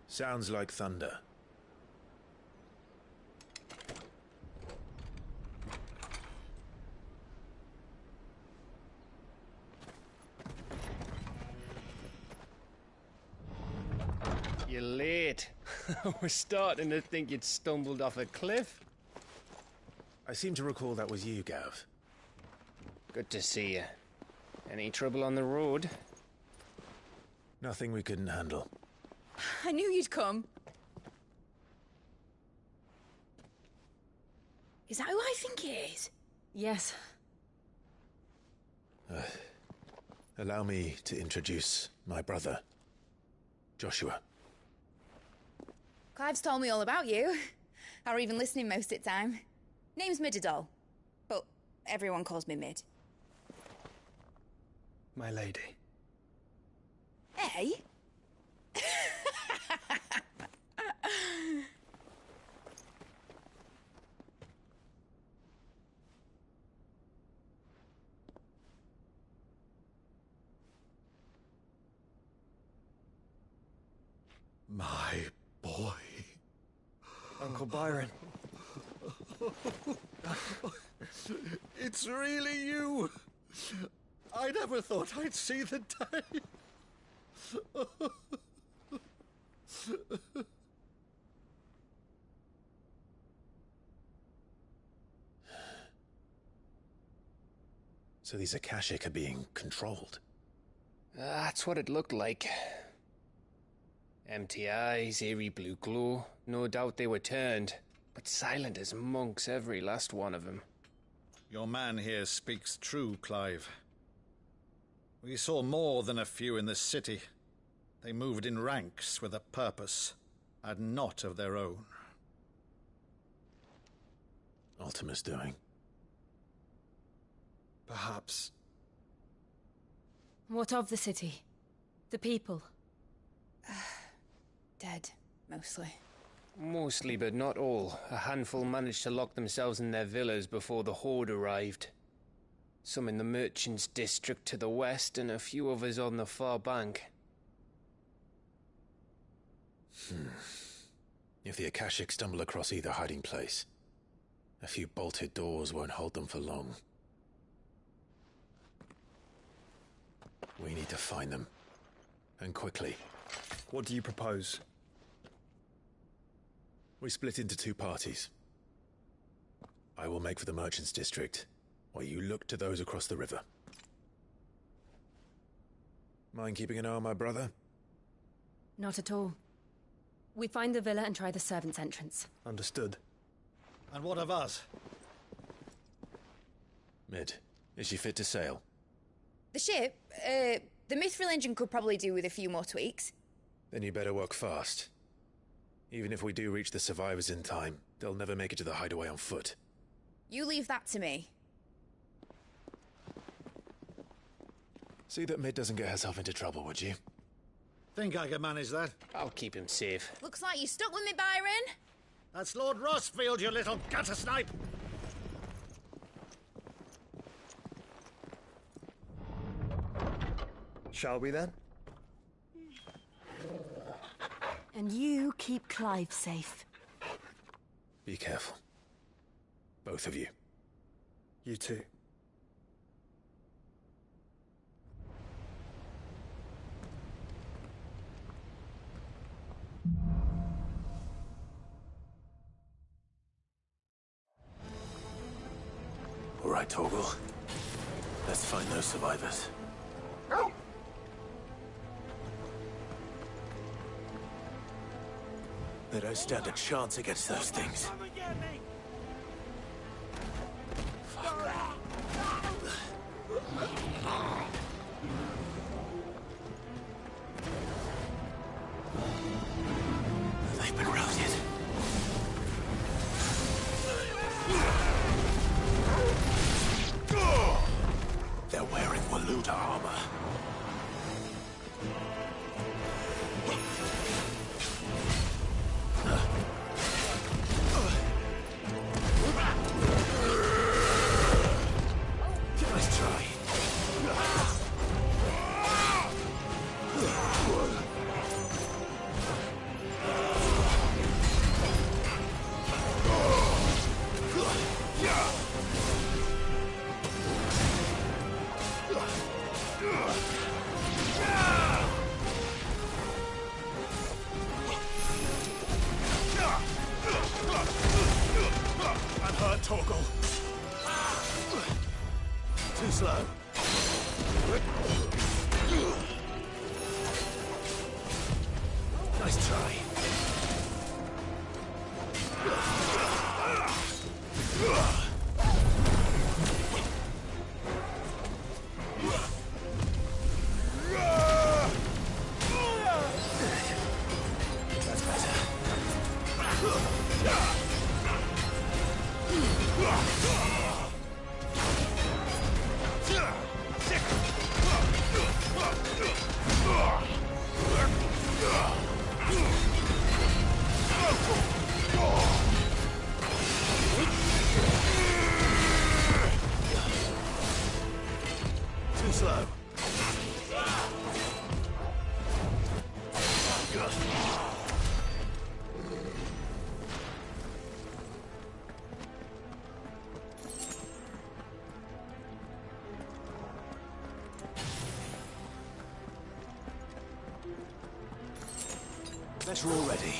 Sounds like thunder. You're late. We're starting to think you'd stumbled off a cliff. I seem to recall that was you, Gav. Good to see you. Any trouble on the road? Nothing we couldn't handle. I knew you'd come. Is that who I think it is? Yes. Allow me to introduce my brother, Joshua. Clive's told me all about you. Or even listening most of the time. Name's Midadol, but everyone calls me Mid. My lady. Hey? My boy. Uncle Byron. It's really you. I never thought I'd see the day. So these Akashic are being controlled? That's what it looked like. Empty eyes, eerie blue glow. No doubt they were turned, but silent as monks, every last one of them. Your man here speaks true, Clive. We saw more than a few in the city. They moved in ranks with a purpose, and not of their own. Ultima's doing. Perhaps. What of the city? The people? Dead, mostly. Mostly, but not all. A handful managed to lock themselves in their villas before the Horde arrived. Some in the Merchants District to the west, and a few others on the far bank. If the Akashic stumble across either hiding place, a few bolted doors won't hold them for long. We need to find them. And quickly. What do you propose? We split into two parties. I will make for the Merchants District, while you look to those across the river. Mind keeping an eye on my brother? Not at all. We find the villa and try the servants' entrance. Understood. And what of us? Mid, is she fit to sail? The ship, the Mithril engine could probably do with a few more tweaks. Then you better work fast. Even if we do reach the survivors in time, they'll never make it to the hideaway on foot. You leave that to me. See that Mid doesn't get herself into trouble, would you? Think I can manage that? I'll keep him safe. Looks like you stuck with me, Byron. That's Lord Rossfield, you little gutter snipe! Shall we then? And you keep Clive safe. Be careful. Both of you. You too. All right, Torgal. Let's find those survivors. They don't stand a chance against those things. They've been routed. They're wearing Waluda armor. Nice try. I'm hurt, Torgal. Too slow. Nice try. That's better. Too slow. Let's roll ready.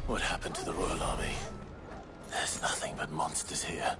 What happened to the Royal Army? There's nothing but monsters here.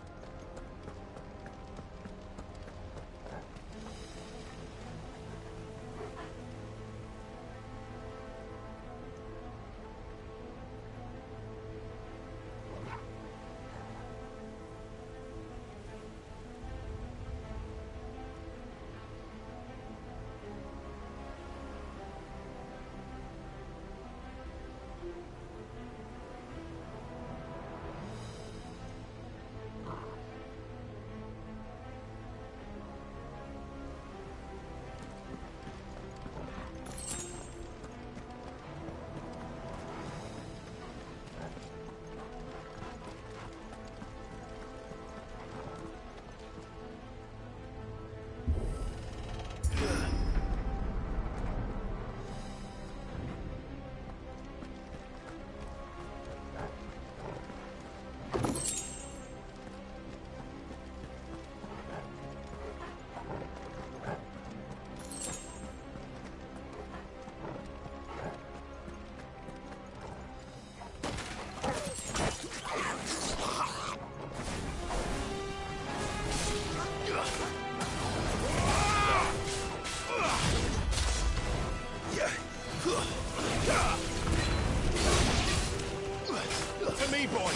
To me, boy!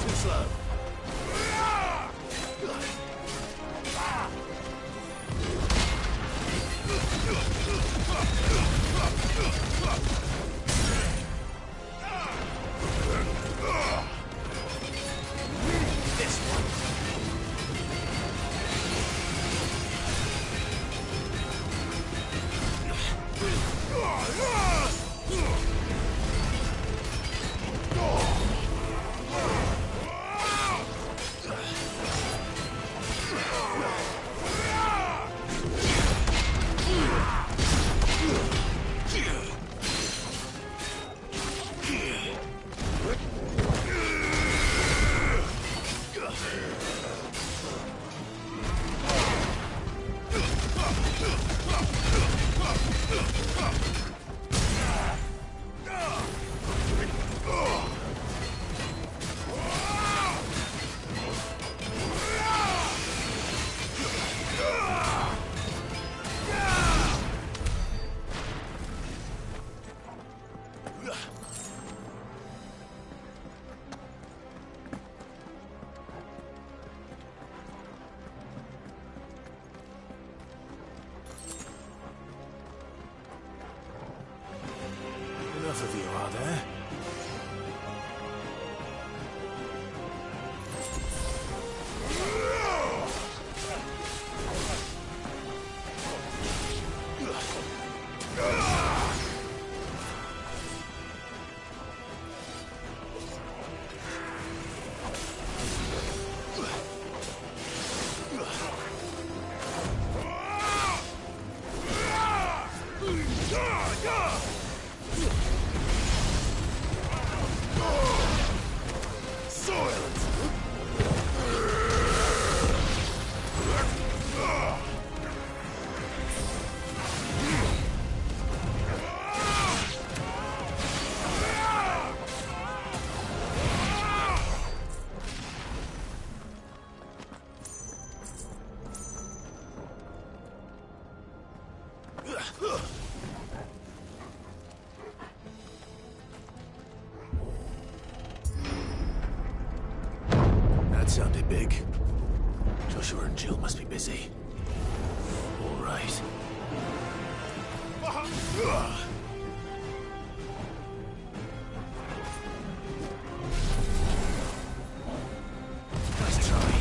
Too slow. This one. Enough of you, are there? That sounded big. Joshua and Jill must be busy. All right. Nice try.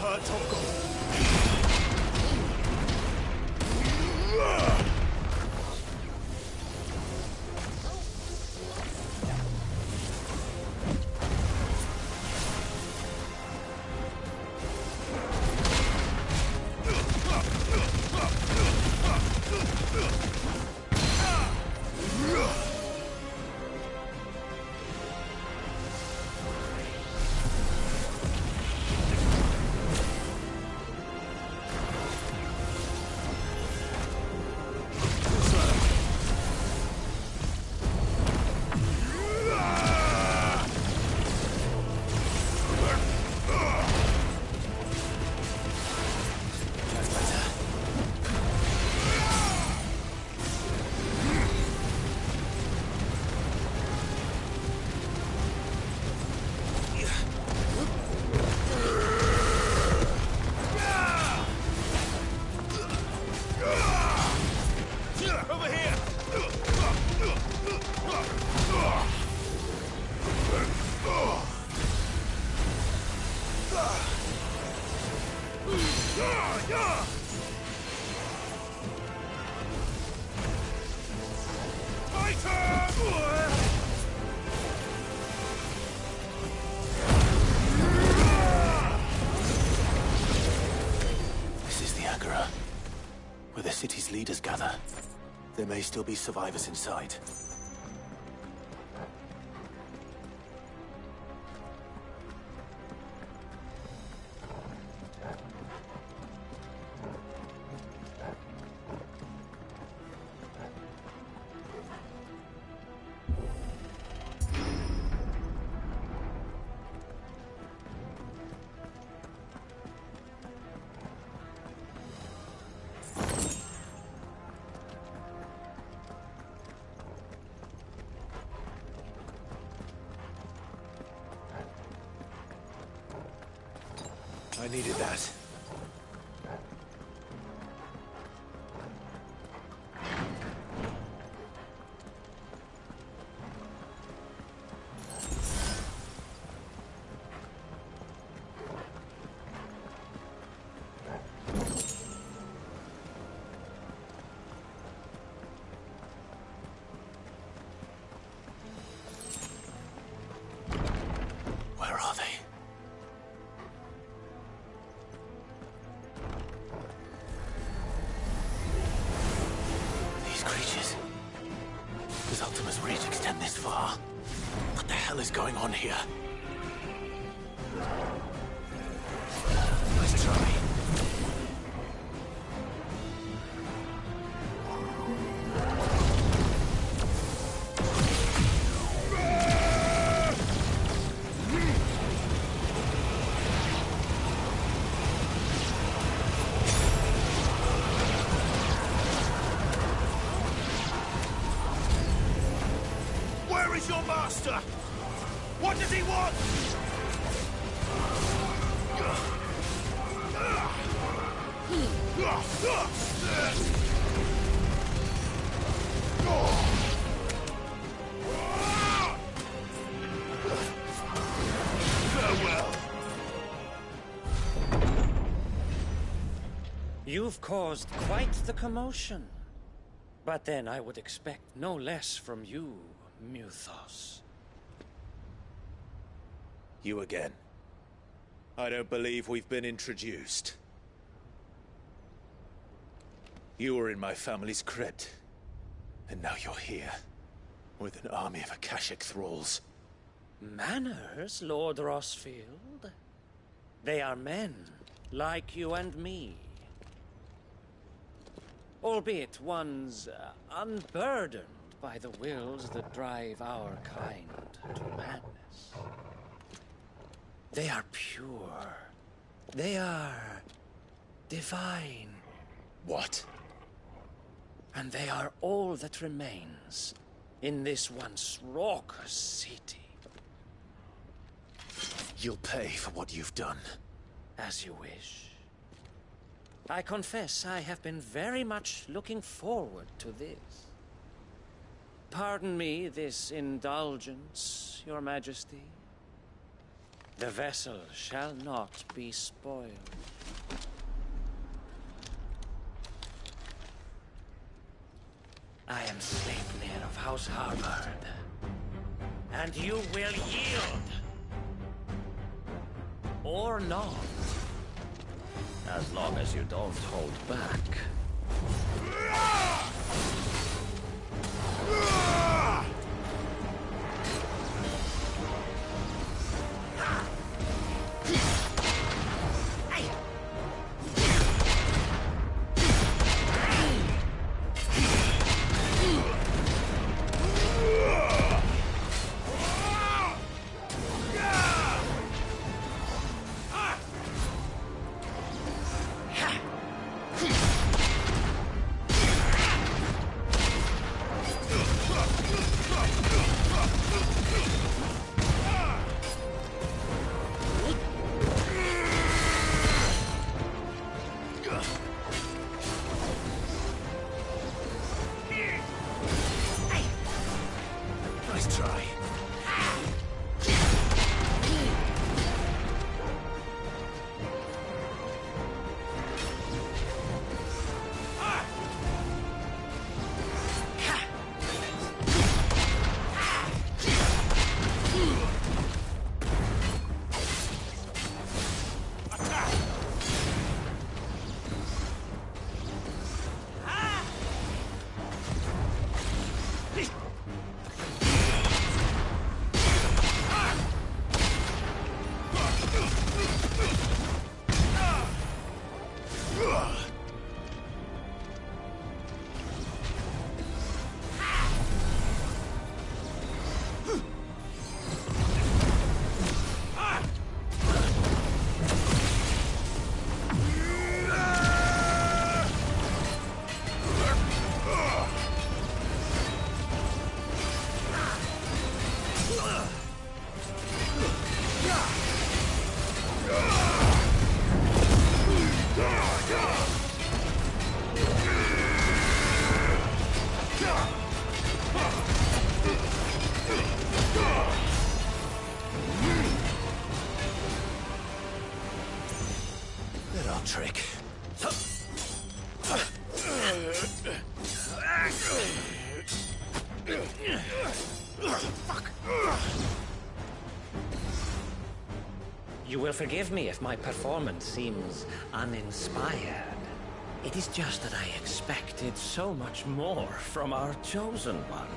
hurt, Topgol. Where the city's leaders gather. There may still be survivors inside. I needed that. Where are they? Creatures. Does Ultima's reach extend this far? What the hell is going on here? Let's try. Where is your master? What does he want? Farewell. You've caused quite the commotion. But then I would expect no less from you, Muthos. You again. I don't believe we've been introduced. You were in my family's crypt, and now you're here, with an army of Akashic thralls. Manners, Lord Rosfield? They are men, like you and me. Albeit ones unburdened by the wills that drive our kind to madness. They are pure. They are divine. What? And they are all that remains in this once raucous city. You'll pay for what you've done. As you wish. I confess I have been very much looking forward to this. Pardon me this indulgence, Your Majesty. The vessel shall not be spoiled. I am Sleipnir of House Harvard, and you will yield. Or not. As long as you don't hold back. Trick. Fuck. You will forgive me if my performance seems uninspired. It is just that I expected so much more from our chosen one.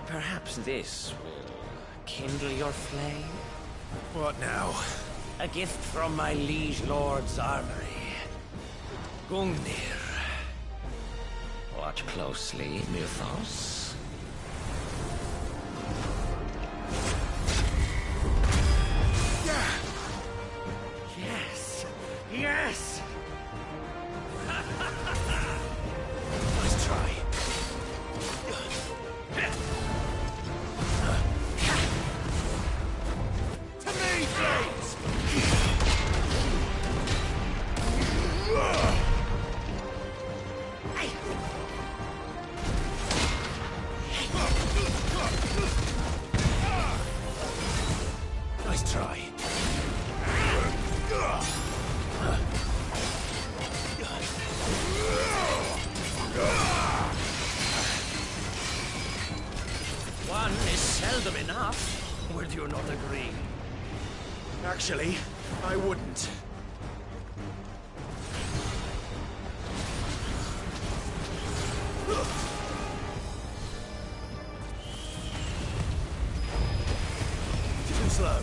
Perhaps this will kindle your flame? What now? A gift from my liege lord's armory. Gungnir. Watch closely, Mythos. Yes! Yes! Nice try. To me, please! Nice try. One is seldom enough. Would you not agree? Actually, I wouldn't. Too slow.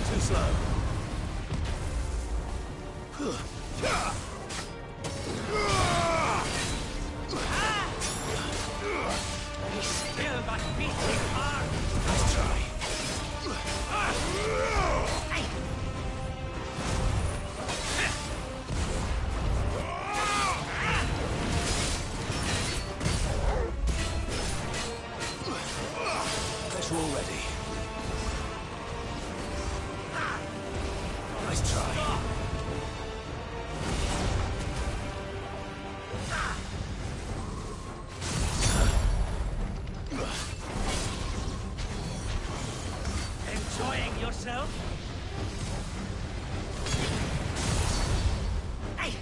Too slow. He's still but beating hard. Nice try. Bet you're all ready. Nice try. Enjoying yourself? Hey!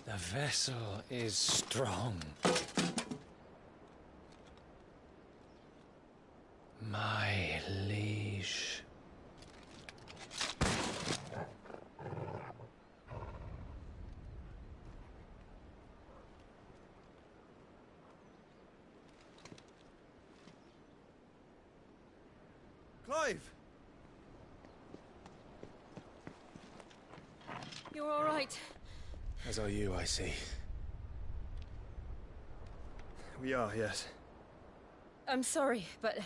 The vessel is strong. My liege. Clive! You're all right. As are you, I see. We are, yes. I'm sorry, but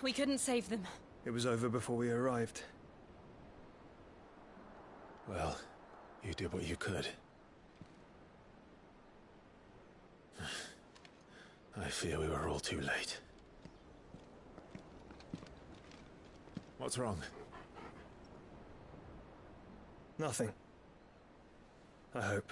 we couldn't save them. It was over before we arrived. Well, you did what you could. I fear we were all too late. What's wrong? Nothing. I hope.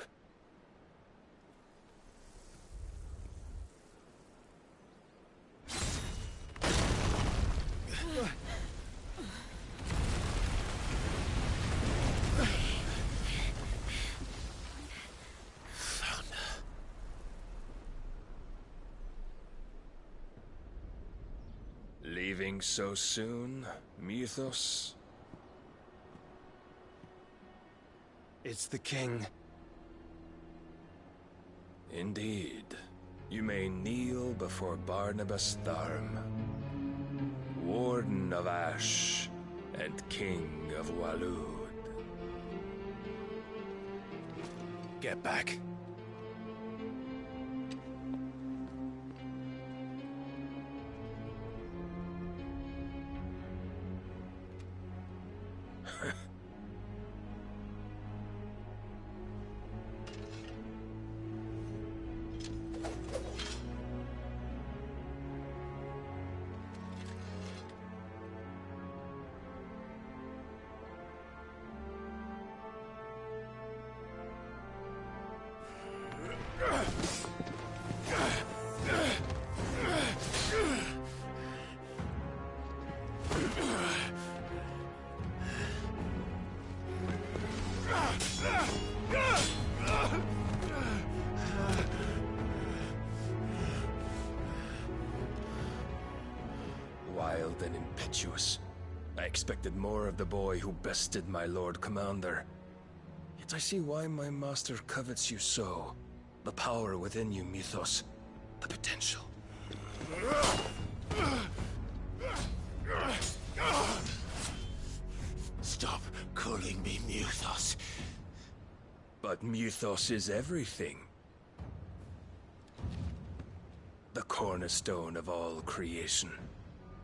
Leaving so soon, Mythos? It's the king. Indeed. You may kneel before Barnabas Tharm, Warden of Ash and King of Waloed. Get back. wild and impetuous. I expected more of the boy who bested my Lord Commander. Yet I see why my master covets you so. The power within you, Mythos. The potential. Stop calling me Mythos. But Mythos is everything. The cornerstone of all creation.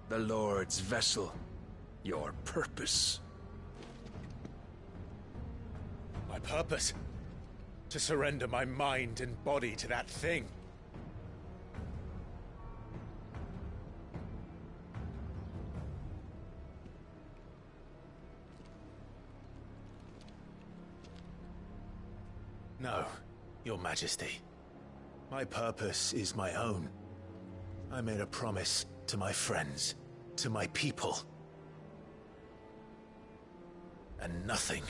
The Lord's vessel. Your purpose. My purpose? To surrender my mind and body to that thing. No, Your Majesty. My purpose is my own. I made a promise to my friends, to my people. And nothing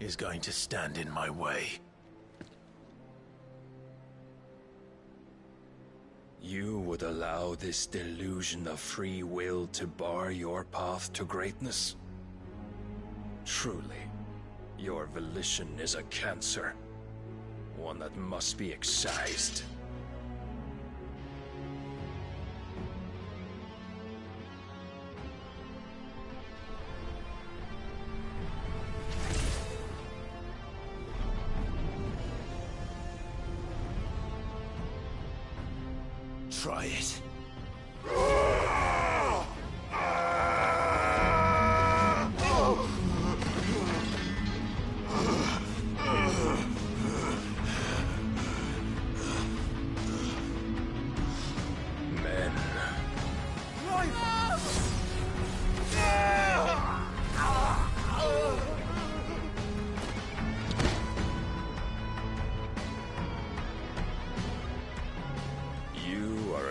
is going to stand in my way. You would allow this delusion of free will to bar your path to greatness? Truly, your volition is a cancer. One that must be excised. Try it.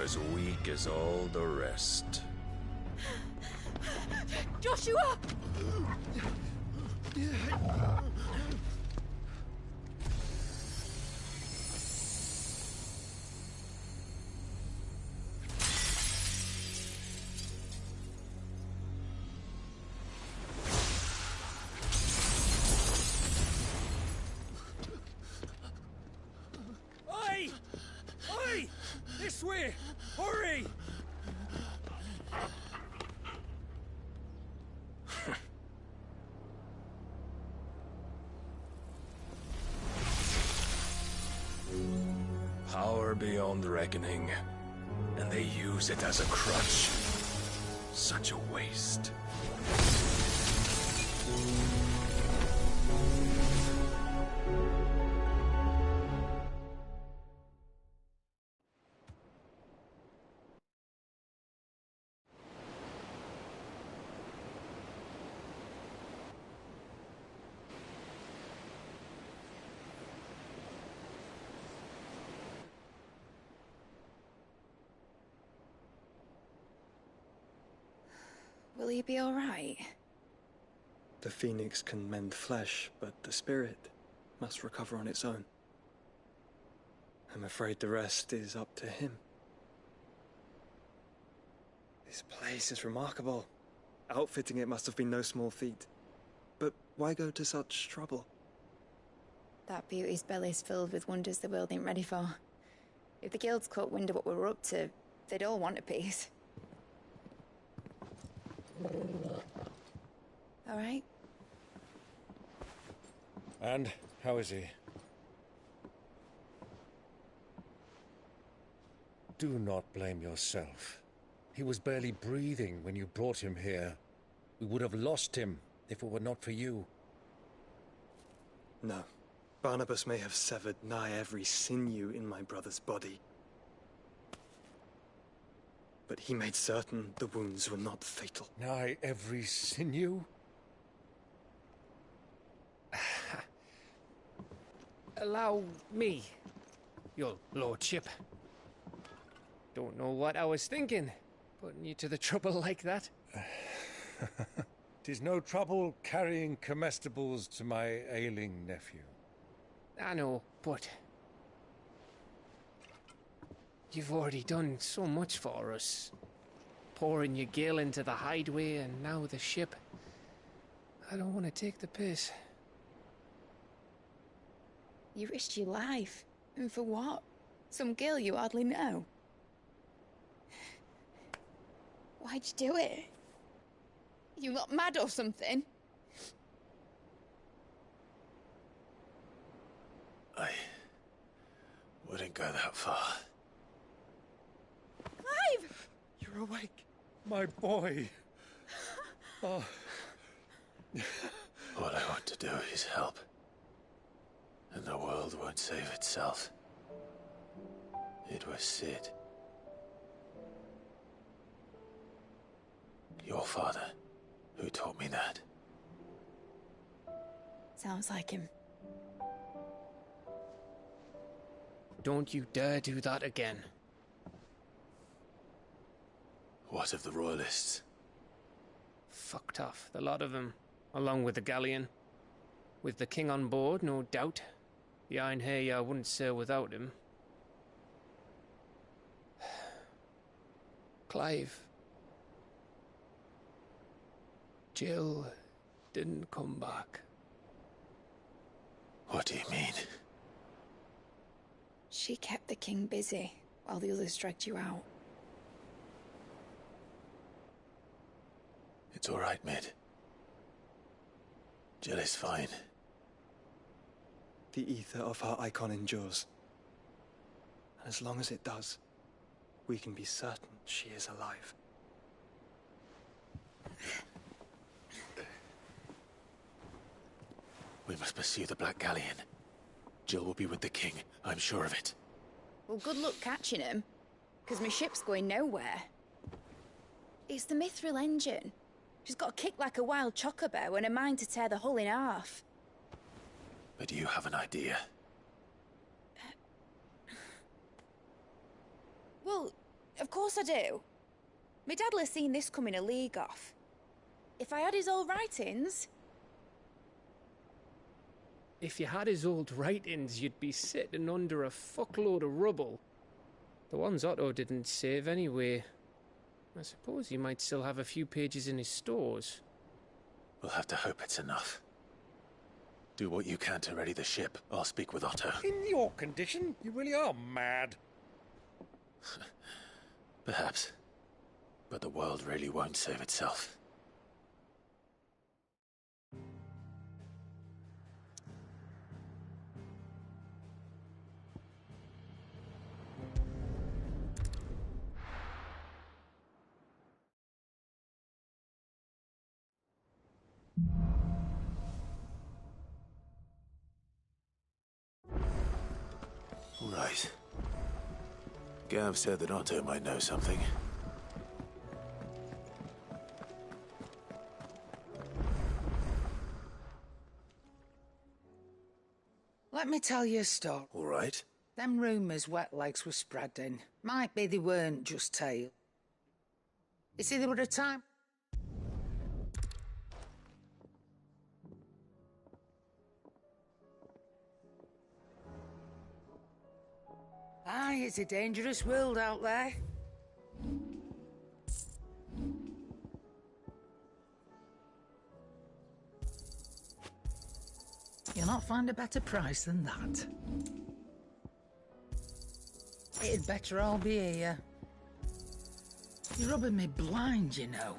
As weak as all the rest. Joshua! Oi! Oi! This way! Hurry! Power beyond reckoning, and they use it as a crutch. Such a waste. Will he be all right? The phoenix can mend flesh, but the spirit must recover on its own. I'm afraid the rest is up to him. This place is remarkable. Outfitting it must have been no small feat. But why go to such trouble? That beauty's belly's filled with wonders the world ain't ready for. If the guilds caught wind of what we were up to, they'd all want a piece. All right? And how is he? Do not blame yourself. He was barely breathing when you brought him here. We would have lost him if it were not for you. No. Barnabas may have severed nigh every sinew in my brother's body. But he made certain the wounds were not fatal. Nigh every sinew? Allow me, your lordship. Don't know what I was thinking, putting you to the trouble like that. 'Tis no trouble carrying comestibles to my ailing nephew. I know, but you've already done so much for us. pouring your gale into the hideaway and now the ship. I don't want to take the piss. You risked your life. And for what? Some girl you hardly know. Why'd you do it? You got mad or something? I wouldn't go that far. Clive! You're awake, my boy. Oh. All I want to do is help. And the world won't save itself. It was Cid. Your father, who taught me that. Sounds like him. Don't you dare do that again. What of the Royalists? Fucked off, the lot of them, along with the galleon. With the king on board, no doubt. The Einherjar wouldn't sail without him. Clive. Jill didn't come back. What do you mean? She kept the king busy while the others dragged you out. It's all right, Mid. Jill is fine. The ether of her icon endures. And as long as it does, we can be certain she is alive. We must pursue the Black Galleon. Jill will be with the king, I'm sure of it. Well, good luck catching him, because my ship's going nowhere. It's the Mithril engine. She's got a kick like a wild chocobo and a mind to tear the hull in half. But do you have an idea? Well, of course I do. My dad'll have seen this coming a league off. If I had his old writings... If you had his old writings, you'd be sitting under a fuckload of rubble. The ones Otto didn't save anyway. I suppose he might still have a few pages in his stores. We'll have to hope it's enough. Do what you can to ready the ship. I'll speak with Otto. In your condition, you really are mad. Perhaps. But the world really won't save itself. Right. Gav said that Otto might know something. Let me tell you a story. All right. Them rumours Wetlegs were spreading might be they weren't just tale. You see, there were a time... Aye, it's a dangerous world out there. You'll not find a better price than that. It'd better all be here. You're rubbing me blind, you know.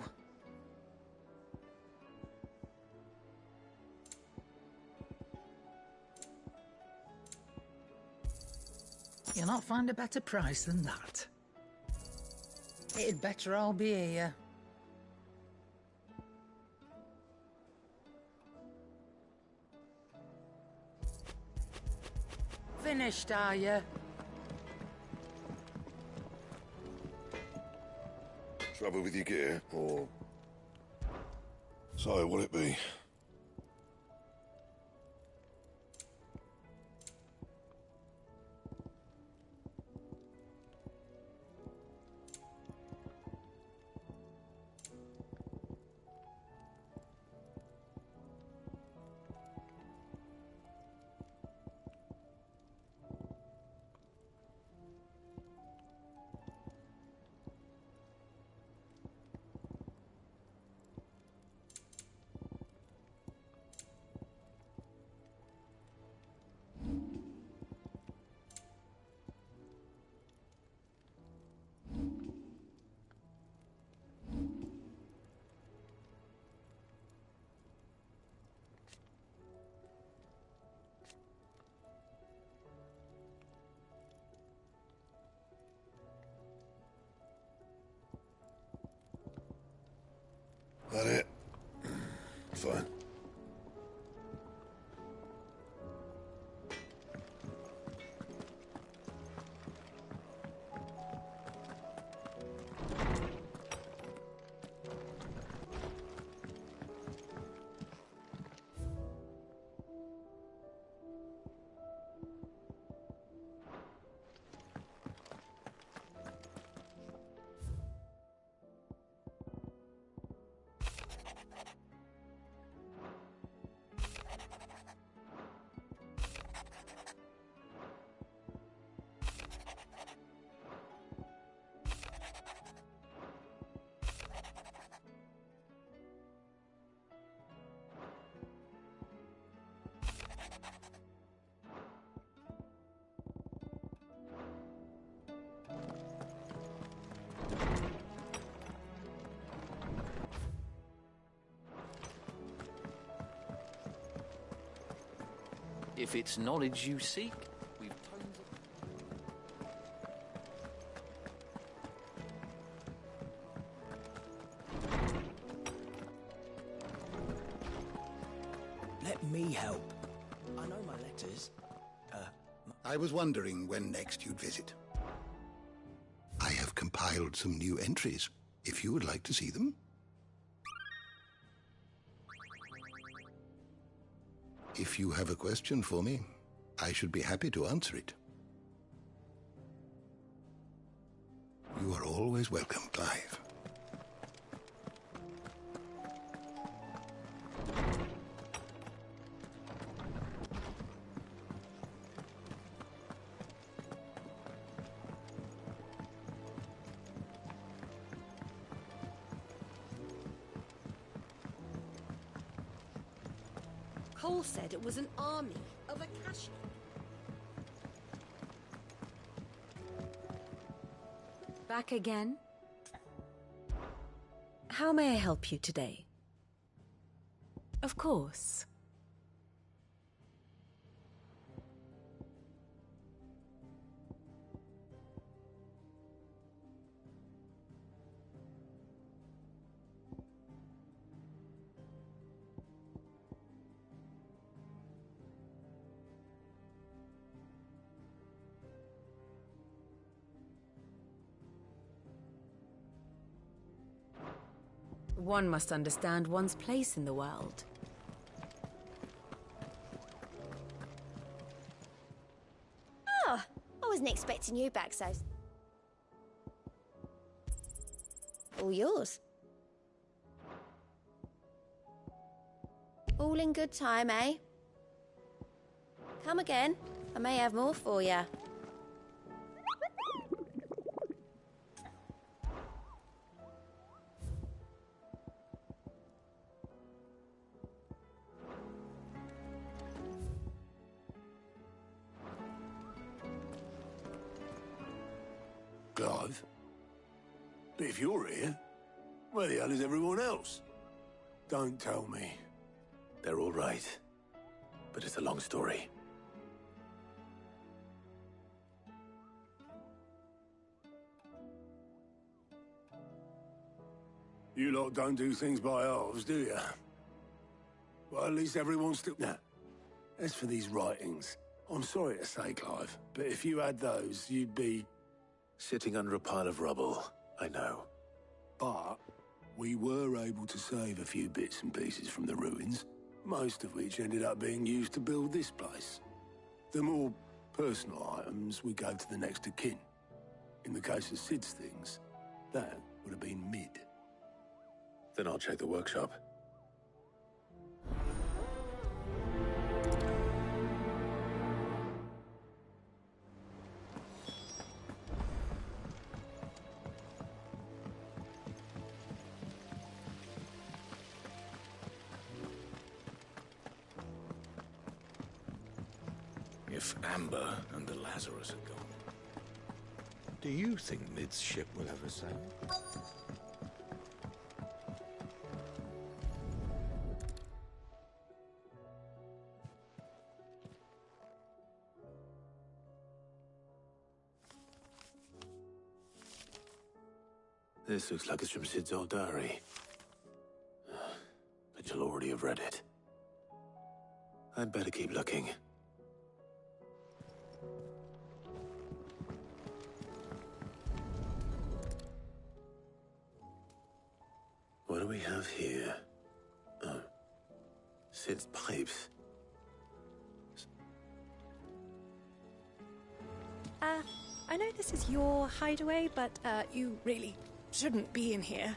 You'll not find a better price than that. It'd better all be here. Finished, are you? Trouble with your gear, or... So, what'll it be? That it? Fine. If it's knowledge you seek, we've tons of... Let me help. I know my letters. I was wondering when next you'd visit. I have compiled some new entries, if you would like to see them. If you have a question for me, I should be happy to answer it. You are always welcome, Clive. Cole said it was an army of Akashi. Back again? How may I help you today? Of course. One must understand one's place in the world. Oh, I wasn't expecting you back so... All yours. All in good time, eh? Come again. I may have more for you. Clive? But if you're here, where the hell is everyone else? Don't tell me. They're all right. But it's a long story. You lot don't do things by halves, do you? Well, at least everyone's still... Now, as for these writings, I'm sorry to say, Clive, but if you had those, you'd be... Sitting under a pile of rubble, I know. But we were able to save a few bits and pieces from the ruins, most of which ended up being used to build this place. The more personal items we gave to the next of kin. In the case of Sid's things, that would have been mid. Then I'll check the workshop. If Amber and the Lazarus are gone, do you think Mid's ship will ever sail? This looks like it's from Sid's old diary. she'll already have read it. I'd better keep looking. What do we have here? Oh. Sid's pipes. I know this is your hideaway, but, you really shouldn't be in here.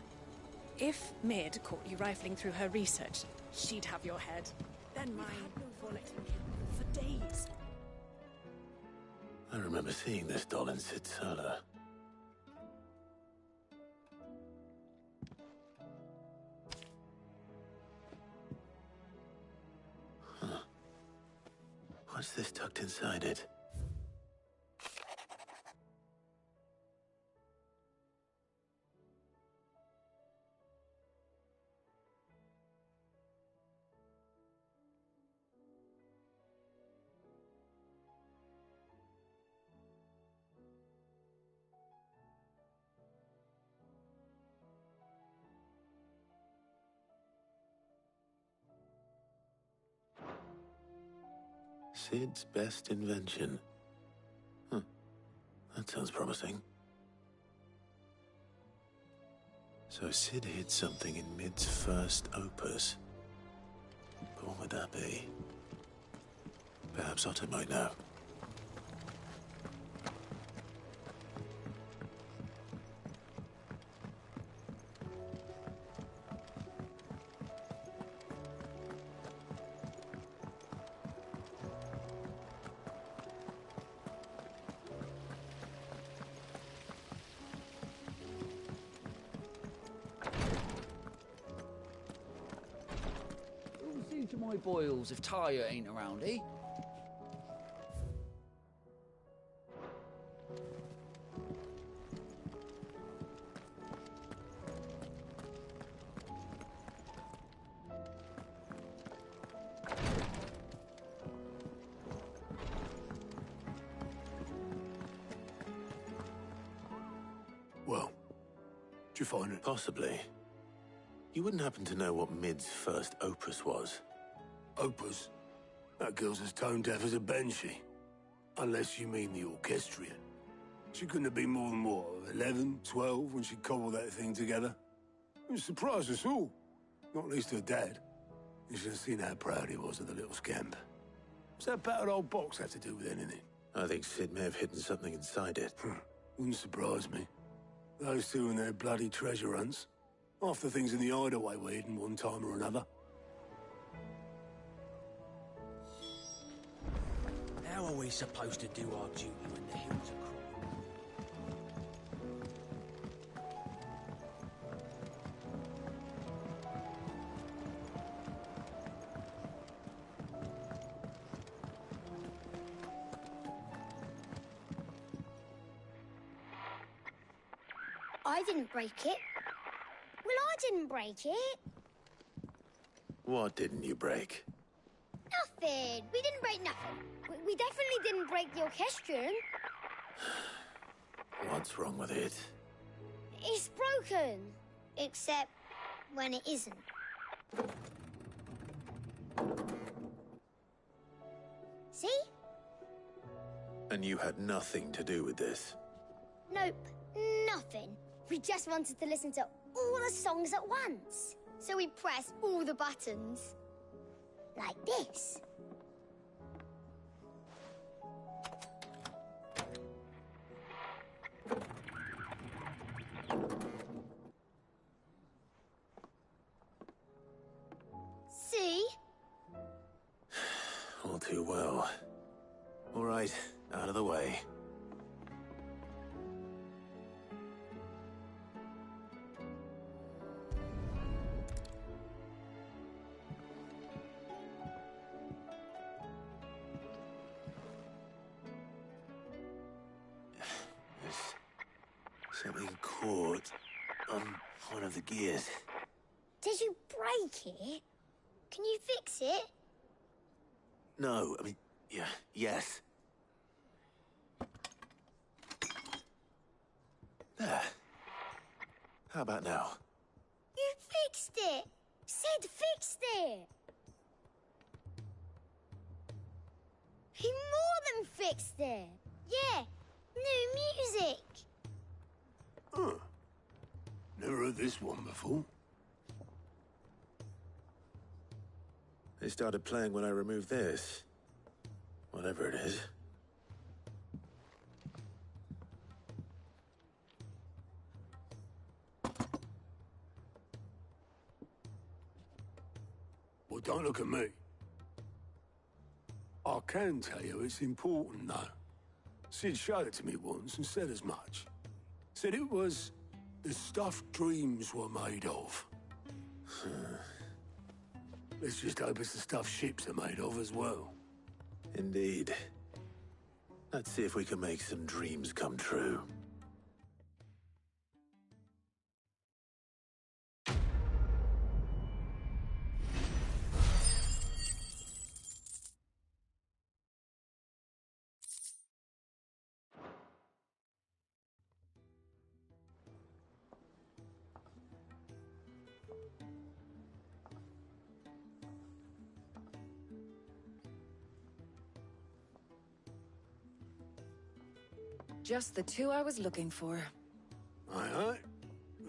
If Mid caught you rifling through her research, she'd have your head. Then mine for days. I remember seeing this doll in Sid's cellar. Huh. What's this tucked inside it? Sid's best invention. Huh. That sounds promising. So Sid hid something in Mid's first opus. But what would that be? Perhaps Otto might know. To my boils if Tyre ain't around, eh? Well, did you find it? Possibly. You wouldn't happen to know what Mid's first opus was? Opus? That girl's as tone deaf as a banshee. Unless you mean the orchestrion. She couldn't have been more than, what, 11, 12 when she cobbled that thing together? It surprised us all. Not least her dad. You should have seen how proud he was of the little scamp. What's that battered old box have to do with anything? I think Sid may have hidden something inside it. Wouldn't surprise me. Those two and their bloody treasure hunts. Half the things in the hideaway were hidden one time or another. How are we supposed to do our duty when the hills are I didn't break it. Well, I didn't break it. What didn't you break? Nothing. We didn't break nothing. We definitely didn't break the orchestrion. What's wrong with it? It's broken. Except when it isn't. See? And you had nothing to do with this? Nope. Nothing. We just wanted to listen to all the songs at once. So we pressed all the buttons. Like this. See? All too well. All right, out of the way. Something caught on one of the gears. Did you break it? Can you fix it? No, I mean, yeah, yes. There. How about now? You fixed it! Sid fixed it! He more than fixed it! Yeah, new music! Huh. Never heard this one before. They started playing when I removed this. Whatever it is. Well, don't look at me. I can tell you it's important, though. Sid showed it to me once and said as much. Said it was the stuff dreams were made of. Let's just hope it's the stuff ships are made of as well. Indeed. Let's see if we can make some dreams come true. Just the two I was looking for. Aye.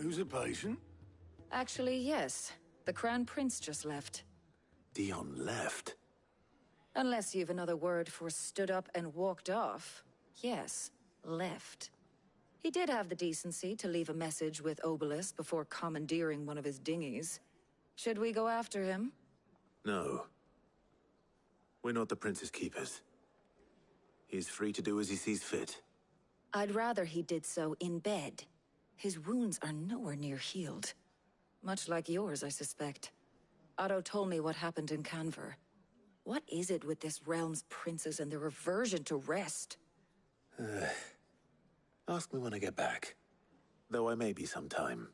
Who's a patient? Actually, yes. The Crown Prince just left. Dion left? Unless you've another word for stood up and walked off. Yes, left. He did have the decency to leave a message with Obelisk before commandeering one of his dinghies. Should we go after him? No. We're not the Prince's keepers. He is free to do as he sees fit. I'd rather he did so in bed. His wounds are nowhere near healed. Much like yours, I suspect. Otto told me what happened in Canver. What is it with this realm's princes and their aversion to rest? Ask me when I get back. Though I may be sometime.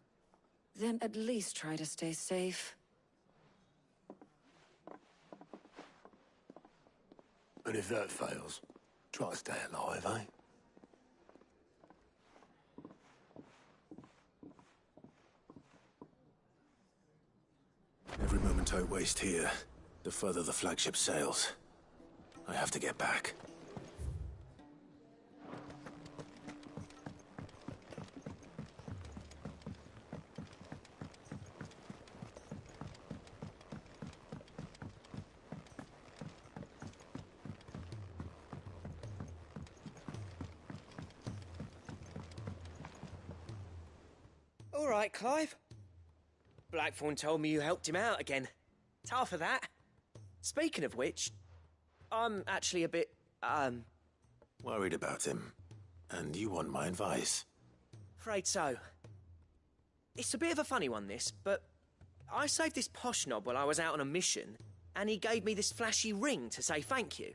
Then at least try to stay safe. And if that fails, try to stay alive, eh? Every moment I waste here, the further the flagship sails. I have to get back. All right, Clive. Blackthorn told me you helped him out again. Tough for that. Speaking of which, I'm actually a bit, Worried about him. And you want my advice? afraid so. It's a bit of a funny one, this, but I saved this posh knob while I was out on a mission, and he gave me this flashy ring to say thank you.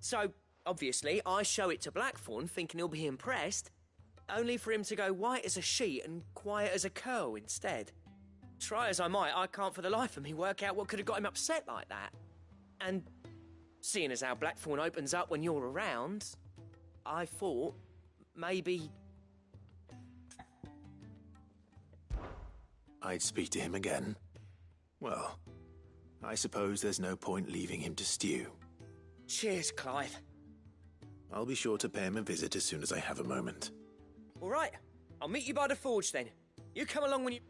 So, obviously, I show it to Blackthorn, thinking he'll be impressed, only for him to go white as a sheet and quiet as a curl instead. Try as I might, I can't for the life of me work out what could have got him upset like that. And seeing as how Blackthorn opens up when you're around, I thought maybe... I'd speak to him again. Well, I suppose there's no point leaving him to stew. Cheers, Clive. I'll be sure to pay him a visit as soon as I have a moment. All right, I'll meet you by the forge then. You come along when you...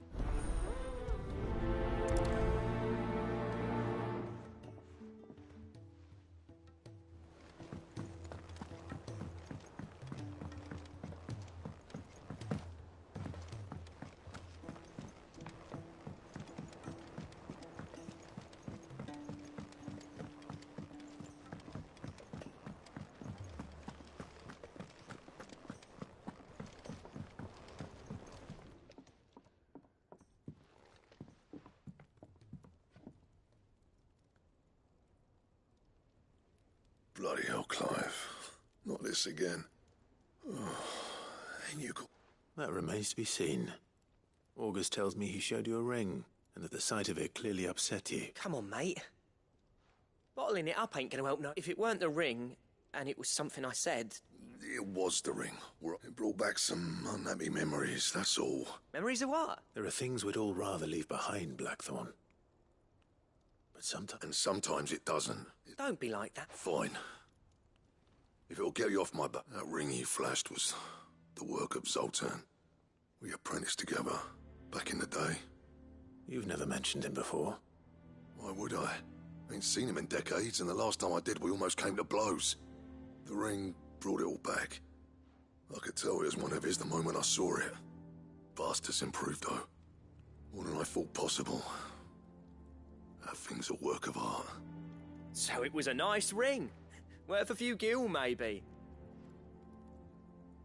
Bloody hell, Clive. Not this again. Oh, ain't you got... That remains to be seen. August tells me he showed you a ring, and that the sight of it clearly upset you. Come on, mate. Bottling it up ain't gonna help no. If it weren't the ring, and it was something I said... It was the ring. It brought back some unhappy memories, that's all. Memories of what? There are things we'd all rather leave behind, Blackthorn. But sometimes it doesn't. Don't be like that. Fine. If it'll get you off my back, that ring you flashed was the work of Zoltan. We apprenticed together back in the day. You've never mentioned him before. Why would I? Ain't seen him in decades, and the last time I did, we almost came to blows. The ring brought it all back. I could tell it was one of his the moment I saw it. Vast has improved, though. More than I thought possible. That thing's a work of art. So it was a nice ring. Worth a few gil, maybe.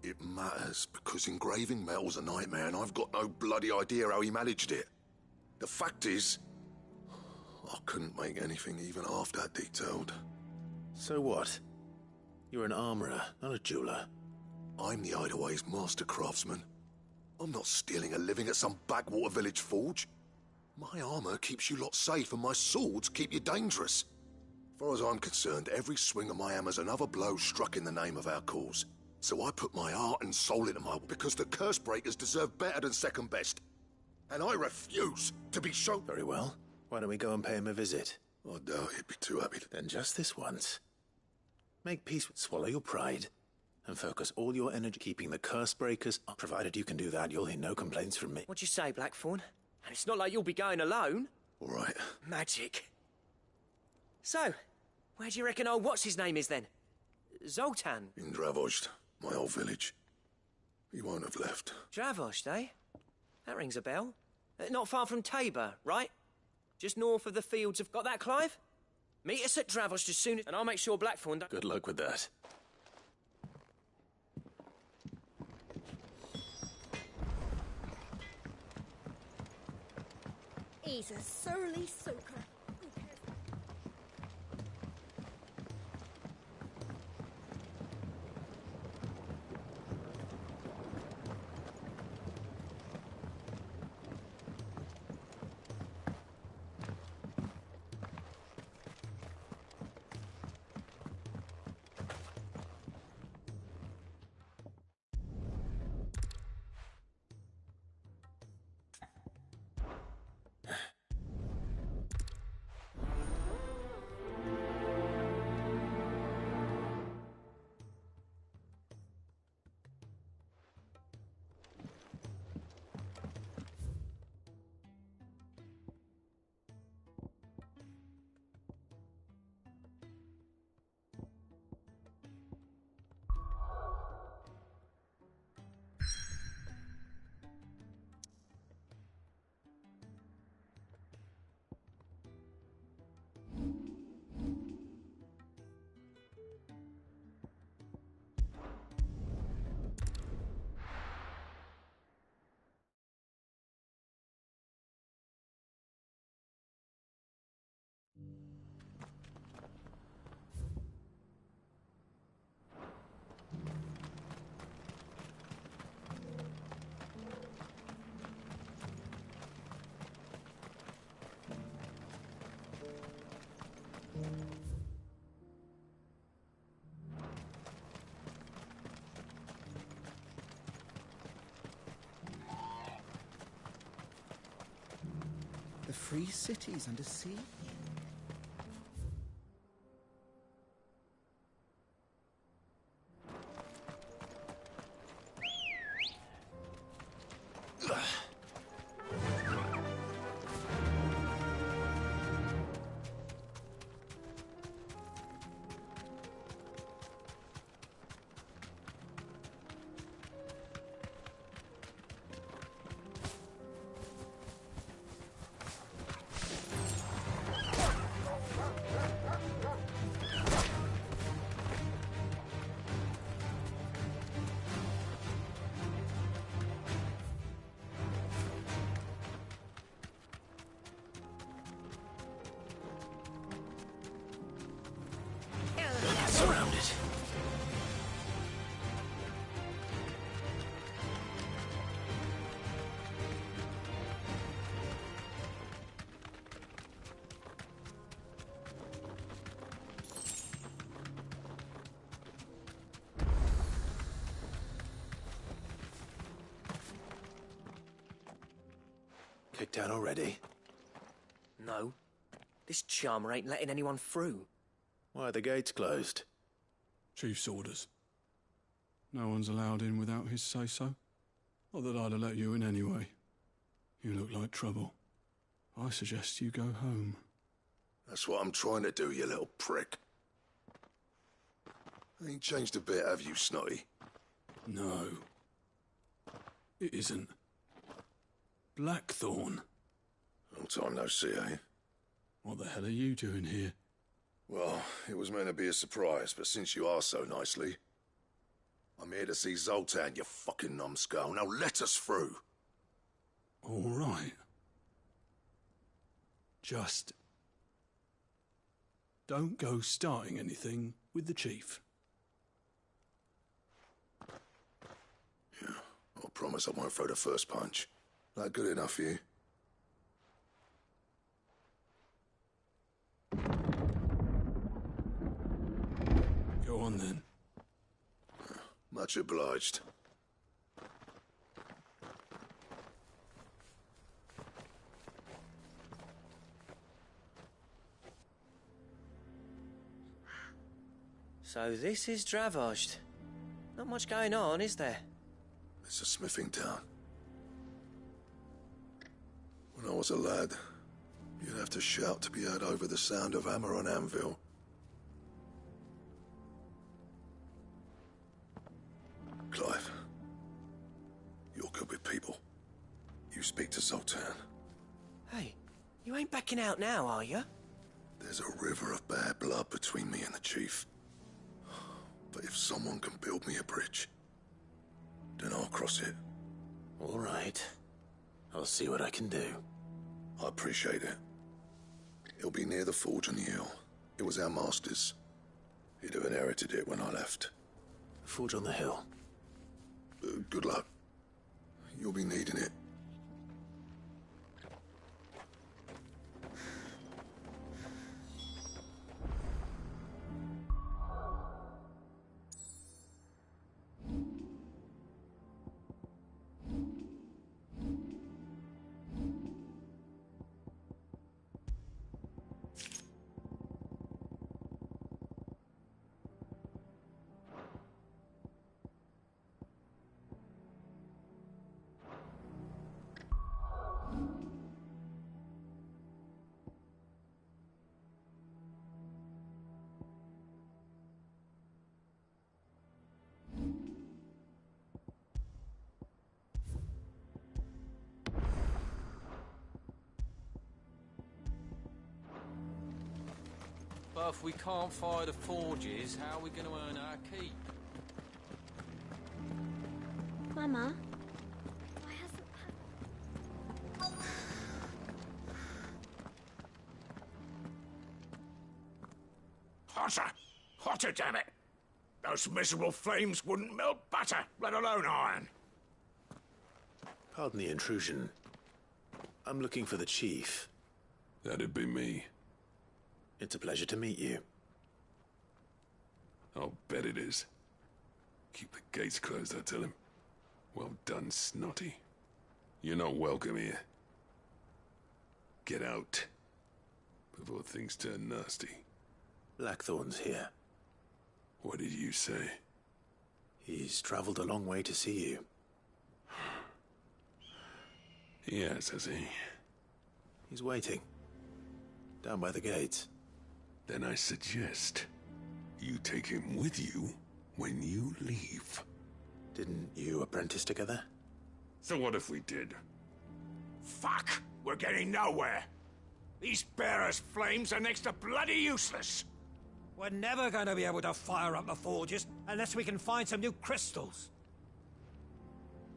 It matters, because engraving metal's a nightmare, and I've got no bloody idea how he managed it. The fact is, I couldn't make anything even half that detailed. So what? You're an armorer, not a jeweler. I'm the Hideaway's master craftsman. I'm not stealing a living at some backwater village forge. My armor keeps you lot safe, and my swords keep you dangerous. As far as I'm concerned, every swing of my hammer's another blow struck in the name of our cause. So I put my heart and soul into my work, because the curse breakers deserve better than second best. And I refuse to be shown. Very well. Why don't we go and pay him a visit? I doubt he'd be too happy to. Then just this once. Make peace, swallow your pride, and focus all your energy keeping the curse breakers up. Provided you can do that, you'll hear no complaints from me. What'd you say, Blackthorn? And it's not like you'll be going alone. All right. Magic. So, where do you reckon old what's-his-name is then? Zoltan? In Dravost, my old village. He won't have left. Dravost, eh? That rings a bell. Not far from Tabor, right? Just north of the fields of... Got that, Clive? Meet us at Dravost as soon as... And I'll make sure Blackthorn don't... Good luck with that. He's a surly soaker. The free cities under siege? Surrounded. Kicked out already? No. This charmer ain't letting anyone through. Why are the gates closed? Chief's orders. No one's allowed in without his say-so. Not that I'd have let you in anyway. You look like trouble. I suggest you go home. That's what I'm trying to do, you little prick. Ain't changed a bit, have you, Snotty? No. It isn't. Blackthorn. Long time no see, eh? What the hell are you doing here? Well, it was meant to be a surprise, but since you are so nicely, I'm here to see Zoltan, you fucking numbskull. Now let us through. All right. Just don't go starting anything with the chief. Yeah, I promise I won't throw the first punch. That good enough for you? Go on then. Much obliged. So this is Dravoged. Not much going on, is there? It's a smithing town. When I was a lad, you'd have to shout to be heard over the sound of hammer on anvil. Clive, you're good with people. You speak to Zoltan. Hey, you ain't backing out now, are you? There's a river of bad blood between me and the chief. But if someone can build me a bridge, then I'll cross it. All right. I'll see what I can do. I appreciate it. It'll be near the forge on the hill. It was our master's. He'd have inherited it when I left. Forge on the hill. Good luck. You'll be needing it. But if we can't fire the forges, how are we going to earn our keep? Mama? Hotter! Hotter, damn it! Those miserable flames wouldn't melt butter, let alone iron. Pardon the intrusion. I'm looking for the chief. That'd be me. It's a pleasure to meet you. I'll bet it is. Keep the gates closed, I tell him. Well done, Snotty. You're not welcome here. Get out. Before things turn nasty. Blackthorn's here. What did you say? He's traveled a long way to see you. Yes, has he? He's waiting. Down by the gates. Then I suggest you take him with you when you leave. Didn't you apprentice together? So what if we did? Fuck! We're getting nowhere. These bearers' flames are next to bloody useless. We're never going to be able to fire up the forges unless we can find some new crystals.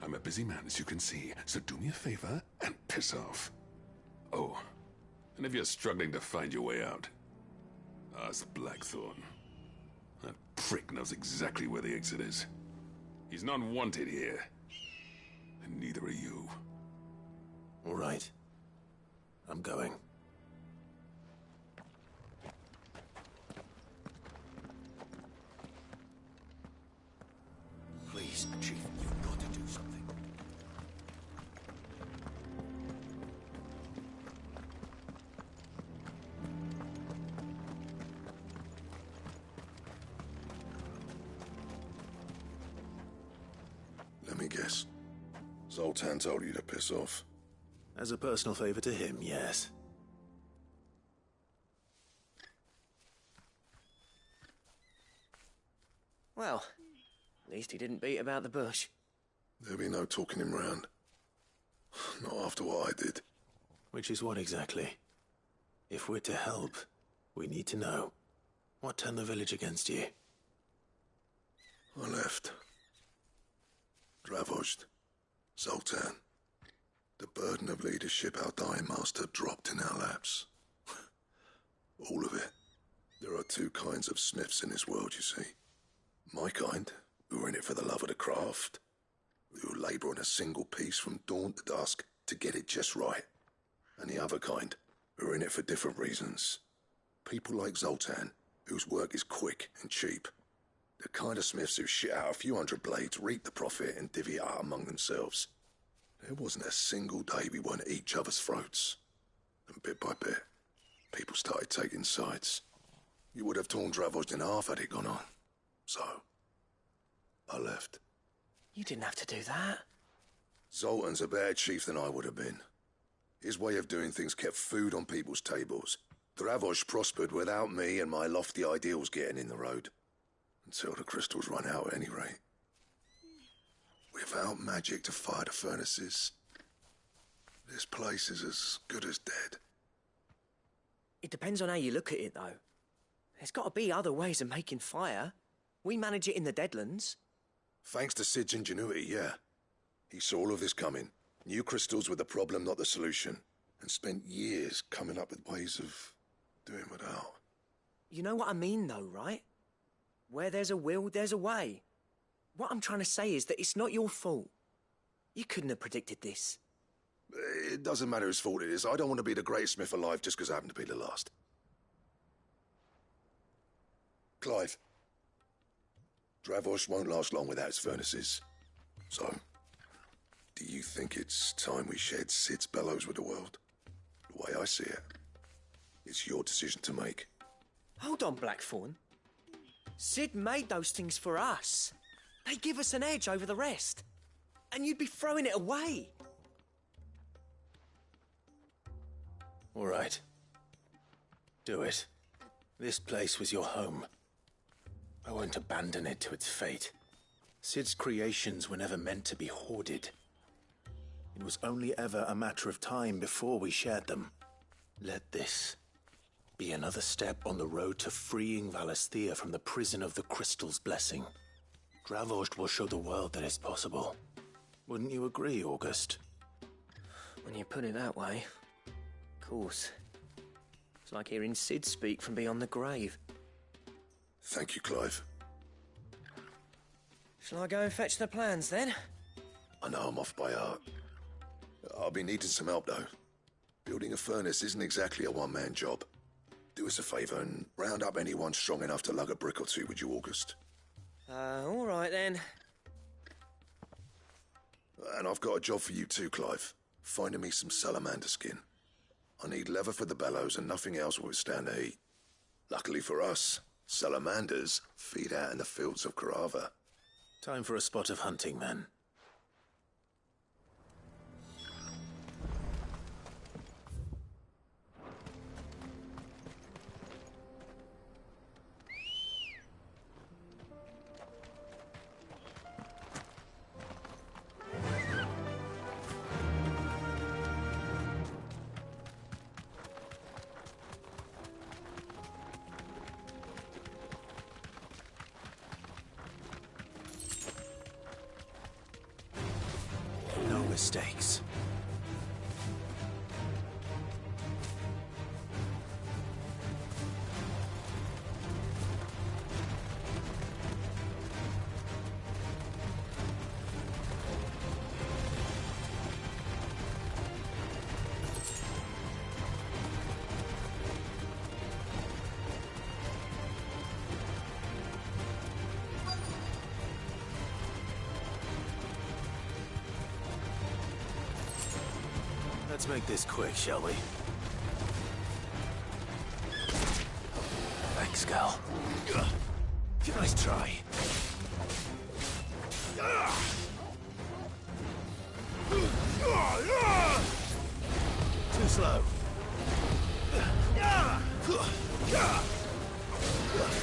I'm a busy man, as you can see, so do me a favor and piss off. Oh, and if you're struggling to find your way out, ask Blackthorn. That prick knows exactly where the exit is. He's not wanted here. And neither are you. All right. I'm going. Please, Chief, you've got to do something. Zoltan told you to piss off. As a personal favor to him, yes. Well, at least he didn't beat about the bush. There'll be no talking him round. Not after what I did. Which is what exactly? If we're to help, we need to know. What turned the village against you? I left. Dravojd. Zoltan. The burden of leadership our dying master dropped in our laps. All of it. There are two kinds of smiths in this world, you see. My kind, who are in it for the love of the craft, who labour on a single piece from dawn to dusk to get it just right. And the other kind, who are in it for different reasons. People like Zoltan, whose work is quick and cheap. The kind of smiths who shit out a few hundred blades, reap the profit, and divvy it out among themselves. There wasn't a single day we weren't at each other's throats. And bit by bit, people started taking sides. You would have torn Dravojd in half had it gone on. So, I left. You didn't have to do that. Zoltan's a better chief than I would have been. His way of doing things kept food on people's tables. Dravojd prospered without me and my lofty ideals getting in the road. Until the crystals run out at any rate. Without magic to fire the furnaces, this place is as good as dead. It depends on how you look at it, though. There's got to be other ways of making fire. We manage it in the Deadlands. Thanks to Sid's ingenuity, yeah. He saw all of this coming. Knew crystals were the problem, not the solution. And spent years coming up with ways of doing without. You know what I mean, though, right? Where there's a will, there's a way. What I'm trying to say is that it's not your fault. You couldn't have predicted this. It doesn't matter whose fault it is. I don't want to be the greatest smith alive just because I happen to be the last. Clive. Dravojd won't last long without its furnaces. So, do you think it's time we shared Sid's bellows with the world? The way I see it, it's your decision to make. Hold on, Blackthorn. Sid made those things for us. They give us an edge over the rest. And you'd be throwing it away. All right. Do it. This place was your home. I won't abandon it to its fate. Sid's creations were never meant to be hoarded. It was only ever a matter of time before we shared them. Let this be another step on the road to freeing Valisthea from the prison of the Crystal's blessing. Dravojd will show the world that it's possible. Wouldn't you agree, August? When you put it that way, of course. It's like hearing Sid speak from beyond the grave. Thank you, Clive. Shall I go and fetch the plans, then? I know I'm off by heart. I'll be needing some help, though. Building a furnace isn't exactly a one-man job. Do us a favour and round up anyone strong enough to lug a brick or two, would you, August? All right, then. And I've got a job for you too, Clive. Finding me some salamander skin. I need leather for the bellows and nothing else will withstand the heat. Luckily for us, salamanders feed out in the fields of Carava. Time for a spot of hunting, then. Mistakes. Let's make this quick, shall we? Thanks, Gal. Nice try. Too slow.